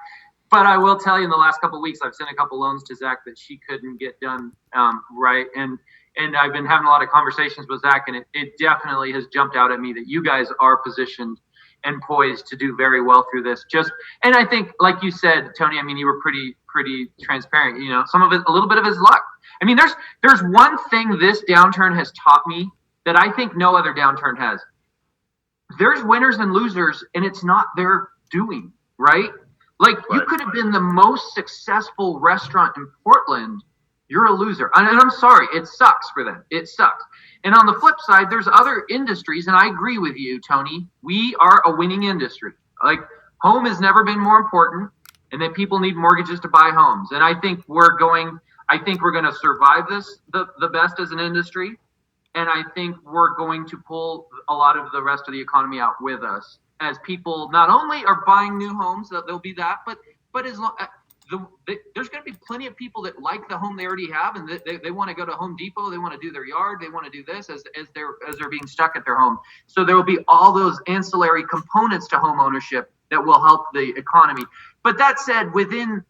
But I will tell you, in the last couple of weeks, I've sent a couple loans to Zach that she couldn't get done right. And I've been having a lot of conversations with Zach, and it definitely has jumped out at me that you guys are positioned and poised to do very well through this. And I think, like you said, Tony, I mean, you were pretty transparent. You know, some of it, a little bit of his luck. I mean, there's one thing this downturn has taught me that I think no other downturn has. There's winners and losers, and it's not their doing, right? Like, you could have been the most successful restaurant in Portland. You're a loser. And I'm sorry, it sucks for them. It sucks. And on the flip side, there's other industries, and I agree with you, Tony. We are a winning industry. Like, home has never been more important, and that people need mortgages to buy homes. And I think we're going to survive this the best as an industry. And I think we're going to pull a lot of the rest of the economy out with us, as people not only are buying new homes, there'll be that, but as long there's going to be plenty of people that like the home they already have, and they want to go to Home Depot, they want to do their yard, they want to do this as they're being stuck at their home. So there will be all those ancillary components to home ownership that will help the economy. But that said, within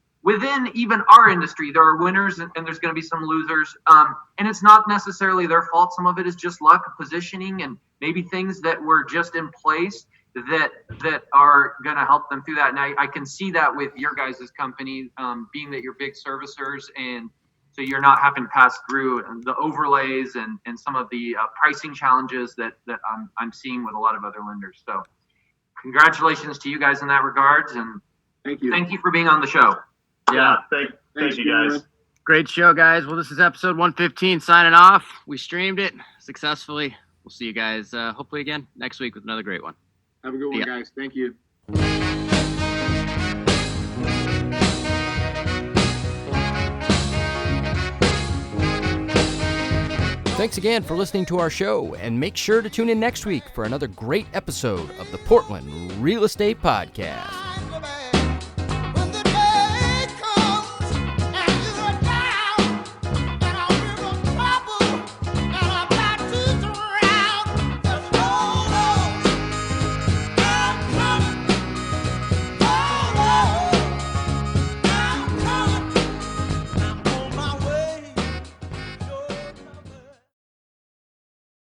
even our industry, there are winners and there's going to be some losers. And it's not necessarily their fault. Some of it is just luck, positioning, and maybe things that were just in place that are going to help them through that. And I can see that with your guys' company, being that you're big servicers, and so you're not having to pass through the overlays and some of the pricing challenges that I'm seeing with a lot of other lenders. So congratulations to you guys in that regards, and thank you for being on the show. Yeah, thank you guys. Great show, guys. Well, this is episode 115 signing off. We streamed it successfully. We'll see you guys hopefully again next week with another great one. Have a good one, guys. Thank you. Thanks again for listening to our show, and make sure to tune in next week for another great episode of the Portland Real Estate Podcast.